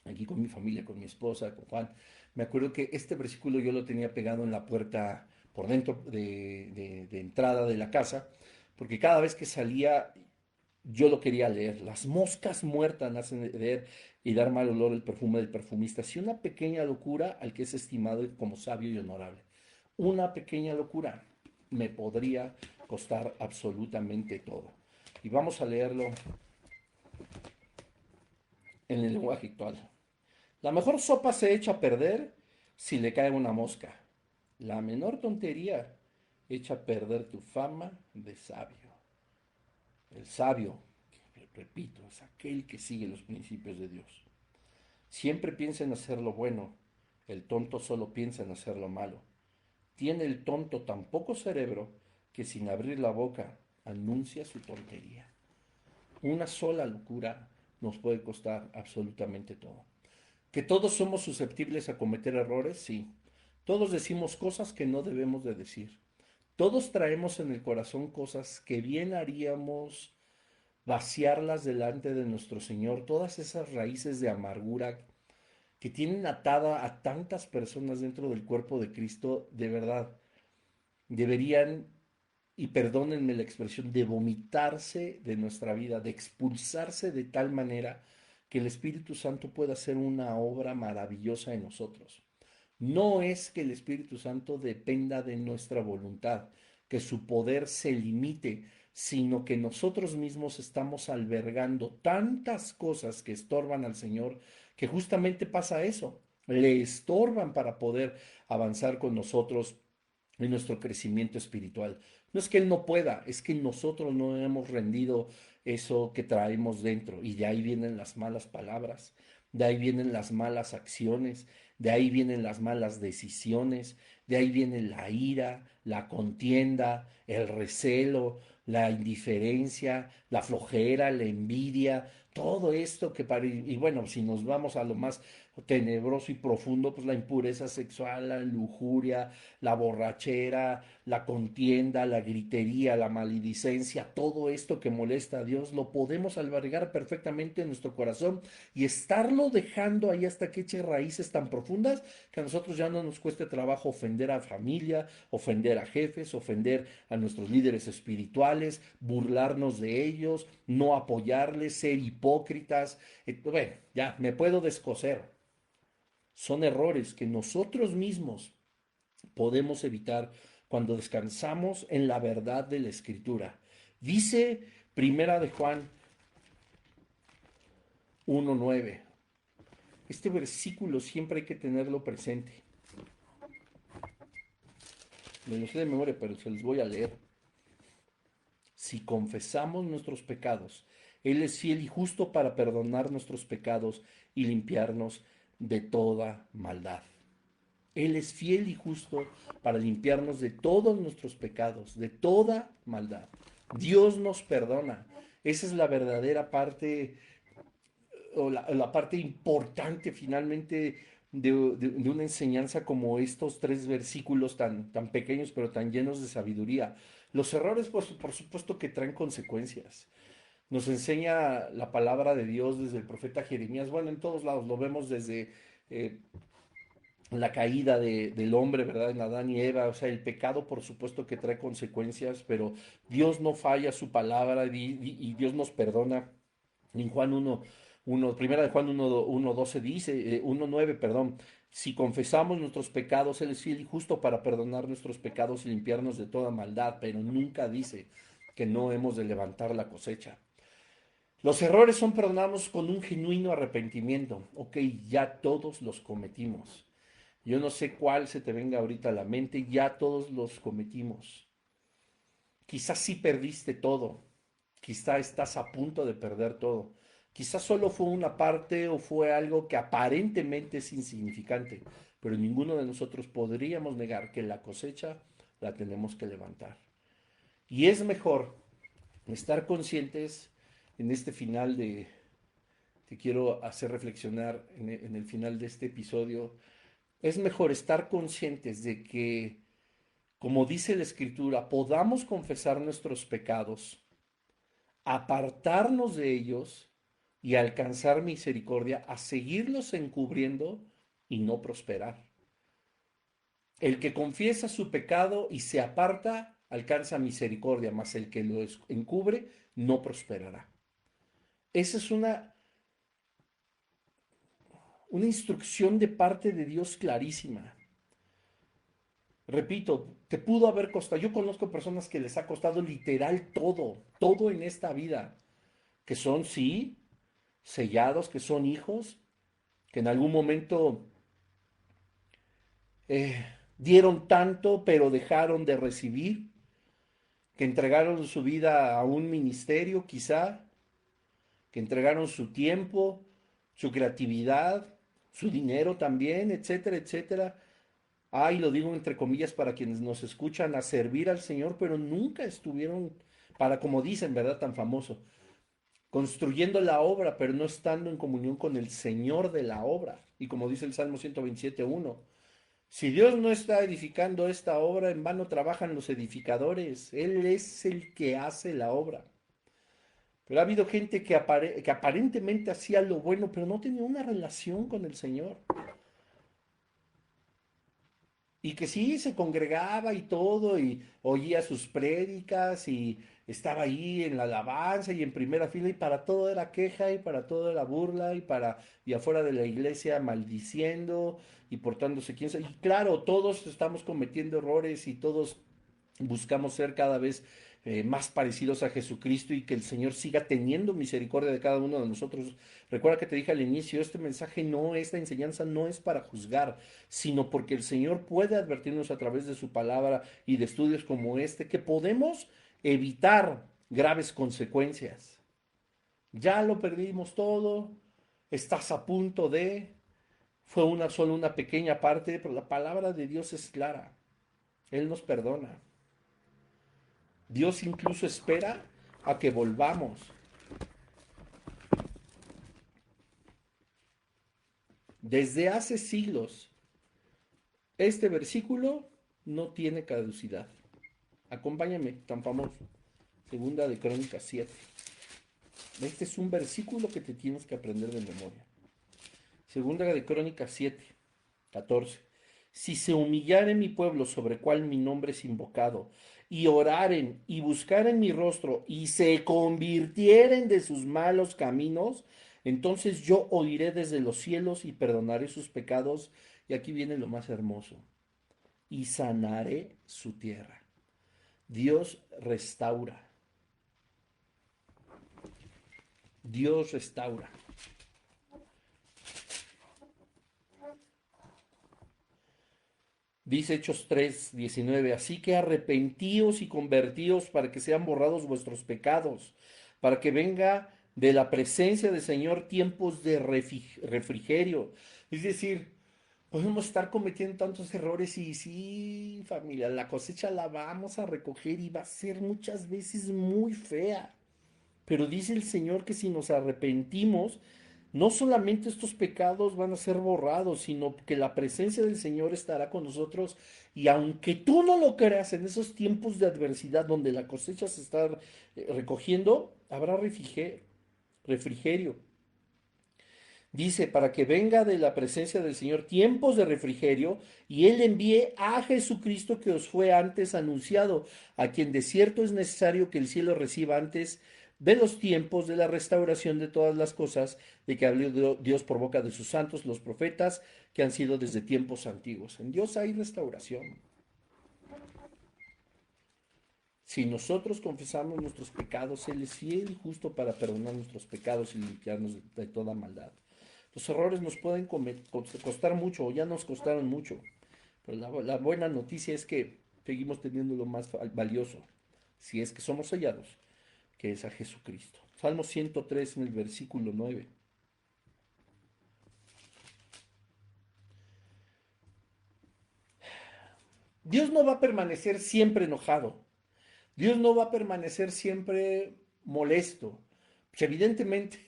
aquí con mi familia, con mi esposa, con Juan, me acuerdo que este versículo yo lo tenía pegado en la puerta por dentro de entrada de la casa, porque cada vez que salía yo lo quería leer. Las moscas muertas hacen leer y dar mal olor el perfume del perfumista. Si una pequeña locura al que es estimado como sabio y honorable. Una pequeña locura me podría costar absolutamente todo. Y vamos a leerlo en el lenguaje actual. La mejor sopa se echa a perder si le cae una mosca. La menor tontería echa a perder tu fama de sabio. El sabio, repito, es aquel que sigue los principios de Dios. Siempre piensa en hacer lo bueno, el tonto solo piensa en hacer lo malo. Tiene el tonto tan poco cerebro que sin abrir la boca anuncia su tontería. Una sola locura nos puede costar absolutamente todo. Que todos somos susceptibles a cometer errores, sí. Todos decimos cosas que no debemos de decir. Todos traemos en el corazón cosas que bien haríamos vaciarlas delante de nuestro Señor, todas esas raíces de amargura que tienen atada a tantas personas dentro del cuerpo de Cristo, de verdad, deberían, y perdónenme la expresión, de vomitarse de nuestra vida, de expulsarse de tal manera que el Espíritu Santo pueda hacer una obra maravillosa en nosotros. No es que el Espíritu Santo dependa de nuestra voluntad, que su poder se limite, sino que nosotros mismos estamos albergando tantas cosas que estorban al Señor, que justamente pasa eso, le estorban para poder avanzar con nosotros en nuestro crecimiento espiritual. No es que Él no pueda, es que nosotros no hemos rendido eso que traemos dentro y de ahí vienen las malas palabras, de ahí vienen las malas acciones, de ahí vienen las malas decisiones, de ahí viene la ira, la contienda, el recelo, la indiferencia, la flojera, la envidia, todo esto y bueno, si nos vamos a lo más tenebroso y profundo, pues la impureza sexual, la lujuria, la borrachera, la contienda, la gritería, la maledicencia, todo esto que molesta a Dios, lo podemos albergar perfectamente en nuestro corazón y estarlo dejando ahí hasta que eche raíces tan profundas que a nosotros ya no nos cueste trabajo ofender a familia, ofender a jefes, ofender a nuestros líderes espirituales, burlarnos de ellos, no apoyarles, ser hipócritas. Bueno, ya me puedo descoser. Son errores que nosotros mismos podemos evitar cuando descansamos en la verdad de la Escritura. Dice Primera de Juan 1:9. Este versículo siempre hay que tenerlo presente. Me lo sé de memoria, pero se los voy a leer. Si confesamos nuestros pecados, Él es fiel y justo para perdonar nuestros pecados y limpiarnos de toda maldad. Él es fiel y justo para limpiarnos de todos nuestros pecados, de toda maldad. Dios nos perdona. Esa es la verdadera parte o la parte importante finalmente de una enseñanza como estos tres versículos tan pequeños pero tan llenos de sabiduría. Los errores, pues, por supuesto que traen consecuencias. Nos enseña la palabra de Dios desde el profeta Jeremías. Bueno, en todos lados lo vemos desde eh, la caída del hombre, ¿verdad? En Adán y Eva. O sea, el pecado, por supuesto que trae consecuencias, pero Dios no falla su palabra y Dios nos perdona. En Juan 1, primera de Juan 1:12 dice, 1:9, perdón, si confesamos nuestros pecados, Él es fiel y justo para perdonar nuestros pecados y limpiarnos de toda maldad, pero nunca dice que no hemos de levantar la cosecha. Los errores son perdonados con un genuino arrepentimiento. Ok, ya todos los cometimos. Yo no sé cuál se te venga ahorita a la mente, ya todos los cometimos. Quizás sí perdiste todo, quizás estás a punto de perder todo. Quizás solo fue una parte o fue algo que aparentemente es insignificante, pero ninguno de nosotros podríamos negar que la cosecha la tenemos que levantar. Y es mejor estar conscientes en este final te quiero hacer reflexionar en el final de este episodio, es mejor estar conscientes de que, como dice la Escritura, podamos confesar nuestros pecados, apartarnos de ellos y alcanzar misericordia, a seguirlos encubriendo y no prosperar. El que confiesa su pecado y se aparta, alcanza misericordia, mas el que lo encubre no prosperará. Esa es una instrucción de parte de Dios clarísima. Repito, te pudo haber costado. Yo conozco personas que les ha costado literal todo, todo en esta vida, que son, sí, sellados, que son hijos, que en algún momento dieron tanto, pero dejaron de recibir, que entregaron su vida a un ministerio quizá, que entregaron su tiempo, su creatividad, su dinero también, etcétera, etcétera. Ay, lo digo entre comillas para quienes nos escuchan, a servir al Señor, pero nunca estuvieron, para como dicen, ¿verdad? Tan famoso, construyendo la obra, pero no estando en comunión con el Señor de la obra. Y como dice el Salmo 127:1, si Dios no está edificando esta obra, en vano trabajan los edificadores. Él es el que hace la obra. Pero ha habido gente que aparentemente hacía lo bueno, pero no tenía una relación con el Señor. Y que sí, se congregaba y todo, y oía sus prédicas, y estaba ahí en la alabanza y en primera fila, y para todo era queja, y para todo era burla, y afuera de la iglesia maldiciendo, y portándose quién sabe. Y claro, todos estamos cometiendo errores, y todos buscamos ser cada vez más parecidos a Jesucristo y que el Señor siga teniendo misericordia de cada uno de nosotros. Recuerda que te dije al inicio, este mensaje no, esta enseñanza no es para juzgar, sino porque el Señor puede advertirnos a través de su palabra y de estudios como este que podemos evitar graves consecuencias. Ya lo perdimos todo, estás a punto de, Fue solo una pequeña parte, pero la palabra de Dios es clara. Él nos perdona. Dios incluso espera a que volvamos. Desde hace siglos, este versículo no tiene caducidad. Acompáñame, tan famoso. Segunda de Crónicas 7. Este es un versículo que te tienes que aprender de memoria. Segunda de Crónicas 7, 14. Si se humillare mi pueblo sobre cual mi nombre es invocado, y oraren y buscaren mi rostro, y se convirtieren de sus malos caminos, entonces yo oiré desde los cielos y perdonaré sus pecados. Y aquí viene lo más hermoso. Y sanaré su tierra. Dios restaura. Dios restaura. Dice Hechos 3:19, así que arrepentíos y convertíos para que sean borrados vuestros pecados, para que venga de la presencia del Señor tiempos de refrigerio. Es decir, podemos estar cometiendo tantos errores y sí, familia, la cosecha la vamos a recoger y va a ser muchas veces muy fea. Pero dice el Señor que si nos arrepentimos, no solamente estos pecados van a ser borrados, sino que la presencia del Señor estará con nosotros. Y aunque tú no lo creas, en esos tiempos de adversidad donde la cosecha se está recogiendo, habrá refrigerio. Dice, para que venga de la presencia del Señor tiempos de refrigerio y Él envíe a Jesucristo que os fue antes anunciado, a quien de cierto es necesario que el cielo reciba antes de los tiempos de la restauración de todas las cosas de que habló Dios por boca de sus santos, los profetas, que han sido desde tiempos antiguos. En Dios hay restauración. Si nosotros confesamos nuestros pecados, Él es fiel y justo para perdonar nuestros pecados y limpiarnos de toda maldad. Los errores nos pueden costar mucho, o ya nos costaron mucho, pero la buena noticia es que seguimos teniendo lo más valioso, si es que somos sellados, que es a Jesucristo. Salmo 103 en el versículo 9. Dios no va a permanecer siempre enojado. Dios no va a permanecer siempre molesto. Pues evidentemente,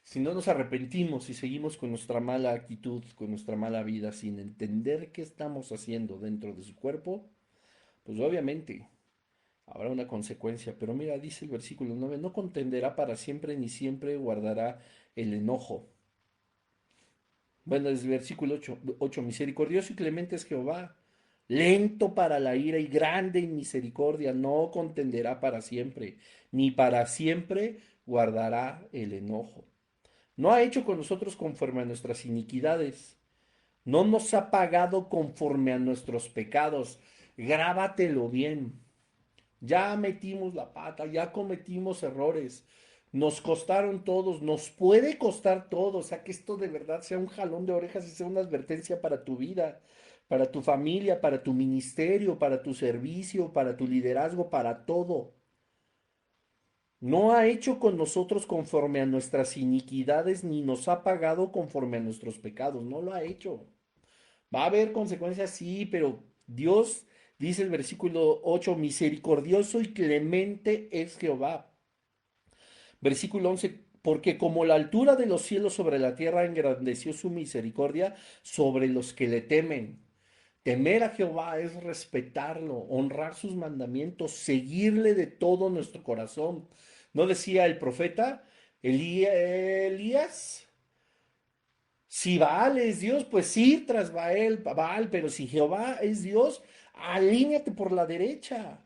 si no nos arrepentimos y seguimos con nuestra mala actitud, con nuestra mala vida, sin entender qué estamos haciendo dentro de su cuerpo, pues obviamente habrá una consecuencia. Pero mira, dice el versículo 9, no contenderá para siempre ni siempre guardará el enojo. Bueno, desde el versículo 8, misericordioso y clemente es Jehová, lento para la ira y grande en misericordia, no contenderá para siempre, ni para siempre guardará el enojo. No ha hecho con nosotros conforme a nuestras iniquidades, no nos ha pagado conforme a nuestros pecados. Grábatelo bien. Ya metimos la pata, ya cometimos errores, nos costaron todos, nos puede costar todo, o sea que esto de verdad sea un jalón de orejas y sea una advertencia para tu vida, para tu familia, para tu ministerio, para tu servicio, para tu liderazgo, para todo. No ha hecho con nosotros conforme a nuestras iniquidades, ni nos ha pagado conforme a nuestros pecados, no lo ha hecho. Va a haber consecuencias, sí, pero Dios, dice el versículo 8, misericordioso y clemente es Jehová. Versículo 11, porque como la altura de los cielos sobre la tierra engrandeció su misericordia sobre los que le temen. Temer a Jehová es respetarlo, honrar sus mandamientos, seguirle de todo nuestro corazón. ¿No decía el profeta Elías? Si Baal es Dios, pues ir tras Baal, pero si Jehová es Dios, alíñate por la derecha.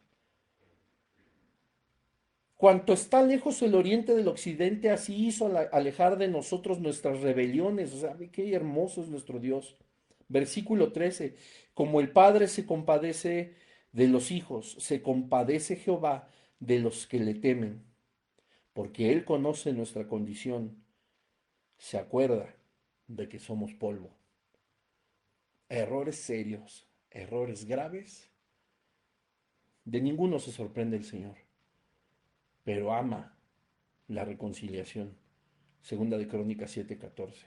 Cuanto está lejos el oriente del occidente, así hizo alejar de nosotros nuestras rebeliones. O sea, ve qué hermoso es nuestro Dios. Versículo 13. Como el Padre se compadece de los hijos, se compadece Jehová de los que le temen, porque Él conoce nuestra condición, se acuerda de que somos polvo. Errores serios, errores graves, de ninguno se sorprende el Señor, pero ama la reconciliación. Segunda de Crónicas 7:14.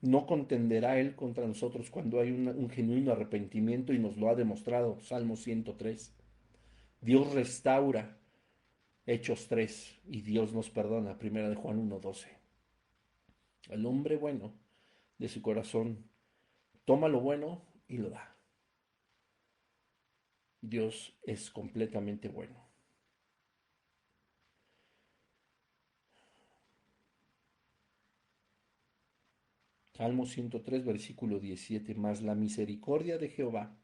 No contenderá Él contra nosotros cuando hay un genuino arrepentimiento y nos lo ha demostrado. Salmo 103. Dios restaura. Hechos 3. Y Dios nos perdona. Primera de Juan 1:12. El hombre bueno de su corazón toma lo bueno y lo da. Dios es completamente bueno. Salmo 103, versículo 17. Mas la misericordia de Jehová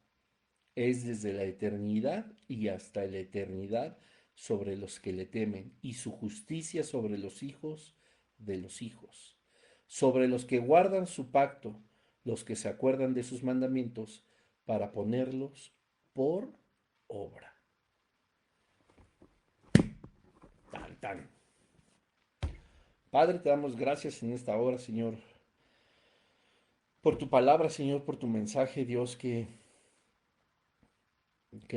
es desde la eternidad y hasta la eternidad sobre los que le temen, y su justicia sobre los hijos de los hijos, sobre los que guardan su pacto, los que se acuerdan de sus mandamientos, para ponerlos por obra. Tan, tan. Padre, te damos gracias en esta hora, Señor, por tu palabra, Señor, por tu mensaje, Dios, que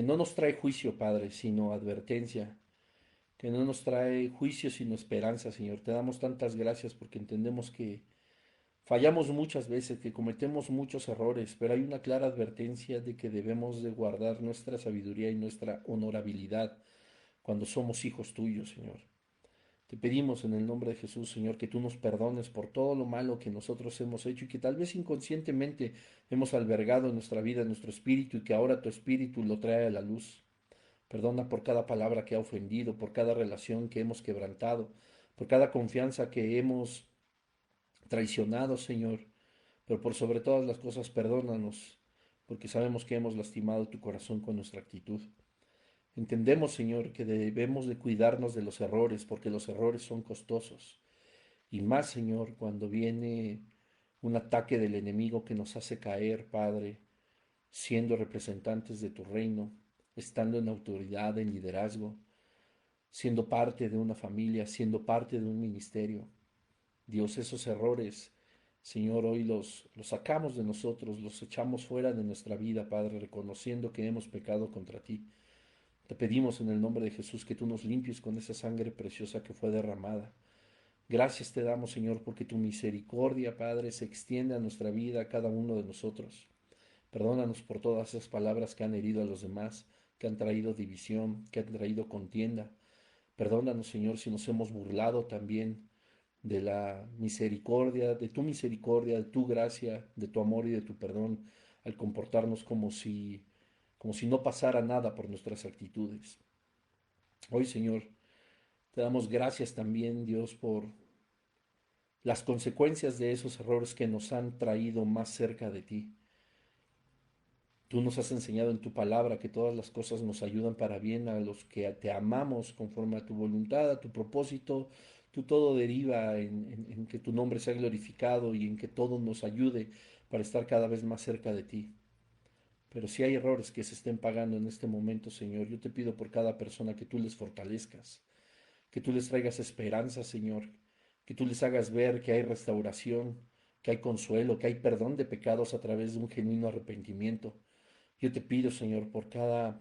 no nos trae juicio, Padre, sino advertencia, que no nos trae juicio, sino esperanza, Señor. Te damos tantas gracias porque entendemos que fallamos muchas veces, que cometemos muchos errores, pero hay una clara advertencia de que debemos de guardar nuestra sabiduría y nuestra honorabilidad cuando somos hijos tuyos, Señor. Te pedimos en el nombre de Jesús, Señor, que tú nos perdones por todo lo malo que nosotros hemos hecho y que tal vez inconscientemente hemos albergado en nuestra vida, en nuestro espíritu, y que ahora tu espíritu lo trae a la luz. Perdona por cada palabra que ha ofendido, por cada relación que hemos quebrantado, por cada confianza que hemos traicionado, Señor. Pero por sobre todas las cosas, perdónanos, porque sabemos que hemos lastimado tu corazón con nuestra actitud. Entendemos, Señor, que debemos de cuidarnos de los errores, porque los errores son costosos. Y más, Señor, cuando viene un ataque del enemigo que nos hace caer, Padre, siendo representantes de tu reino, estando en autoridad, en liderazgo, siendo parte de una familia, siendo parte de un ministerio. Dios, esos errores, Señor, hoy los sacamos de nosotros, los echamos fuera de nuestra vida, Padre, reconociendo que hemos pecado contra ti. Te pedimos en el nombre de Jesús que tú nos limpies con esa sangre preciosa que fue derramada. Gracias te damos, Señor, porque tu misericordia, Padre, se extiende a nuestra vida, a cada uno de nosotros. Perdónanos por todas esas palabras que han herido a los demás, que han traído división, que han traído contienda. Perdónanos, Señor, si nos hemos burlado también de la misericordia, de tu gracia, de tu amor y de tu perdón, al comportarnos como si no pasara nada por nuestras actitudes. Hoy, Señor, te damos gracias también, Dios, por las consecuencias de esos errores que nos han traído más cerca de ti. Tú nos has enseñado en tu palabra que todas las cosas nos ayudan para bien a los que te amamos conforme a tu voluntad, a tu propósito. Tú todo deriva en que tu nombre sea glorificado y en que todo nos ayude para estar cada vez más cerca de ti. Pero si hay errores que se estén pagando en este momento, Señor, yo te pido por cada persona que tú les fortalezcas, que tú les traigas esperanza, Señor, que tú les hagas ver que hay restauración, que hay consuelo, que hay perdón de pecados a través de un genuino arrepentimiento. Yo te pido, Señor, por cada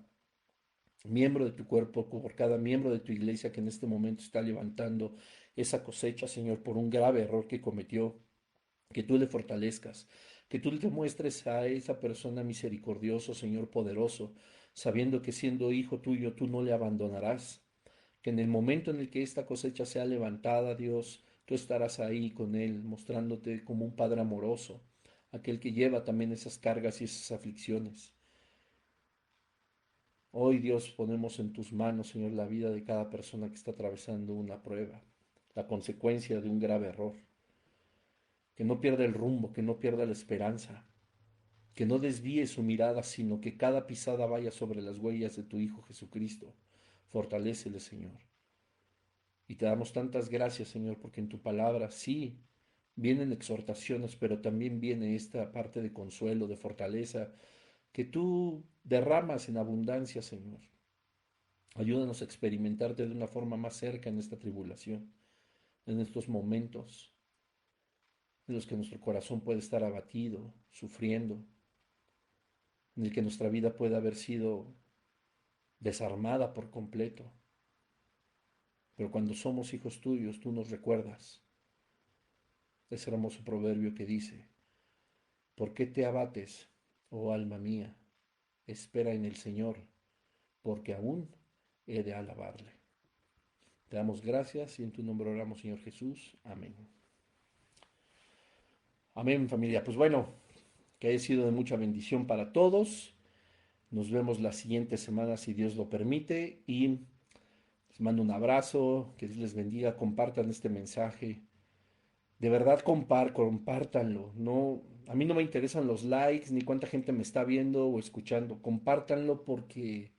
miembro de tu cuerpo, por cada miembro de tu iglesia que en este momento está levantando esa cosecha, Señor, por un grave error que cometió, que tú le fortalezcas, que tú le muestres a esa persona misericordioso, Señor poderoso, sabiendo que siendo hijo tuyo tú no le abandonarás, que en el momento en el que esta cosecha sea levantada, Dios, tú estarás ahí con él, mostrándote como un Padre amoroso, aquel que lleva también esas cargas y esas aflicciones. Hoy, Dios, ponemos en tus manos, Señor, la vida de cada persona que está atravesando una prueba, la consecuencia de un grave error. Que no pierda el rumbo, que no pierda la esperanza, que no desvíe su mirada, sino que cada pisada vaya sobre las huellas de tu Hijo Jesucristo. Fortalécele, Señor. Y te damos tantas gracias, Señor, porque en tu palabra sí vienen exhortaciones, pero también viene esta parte de consuelo, de fortaleza, que tú derramas en abundancia, Señor. Ayúdanos a experimentarte de una forma más cerca en esta tribulación, en estos momentos en los que nuestro corazón puede estar abatido, sufriendo, en el que nuestra vida puede haber sido desarmada por completo. Pero cuando somos hijos tuyos, tú nos recuerdas ese hermoso proverbio que dice, ¿Por qué te abates, oh alma mía? Espera en el Señor, porque aún he de alabarle. Te damos gracias y en tu nombre oramos, Señor Jesús. Amén. Amén, familia. Pues bueno, que haya sido de mucha bendición para todos. Nos vemos la siguiente semana si Dios lo permite y les mando un abrazo, que Dios les bendiga, compartan este mensaje. De verdad compártanlo. No, a mí no me interesan los likes ni cuánta gente me está viendo o escuchando. Compártanlo porque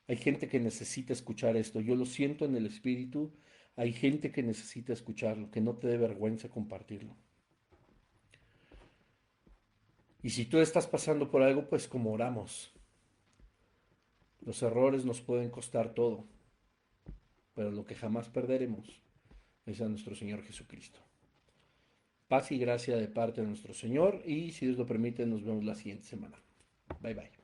hay gente que necesita escuchar esto. Yo lo siento en el espíritu. Hay gente que necesita escucharlo, que no te dé vergüenza compartirlo. Y si tú estás pasando por algo, pues como oramos. Los errores nos pueden costar todo, pero lo que jamás perderemos es a nuestro Señor Jesucristo. Paz y gracia de parte de nuestro Señor y si Dios lo permite nos vemos la siguiente semana. Bye bye.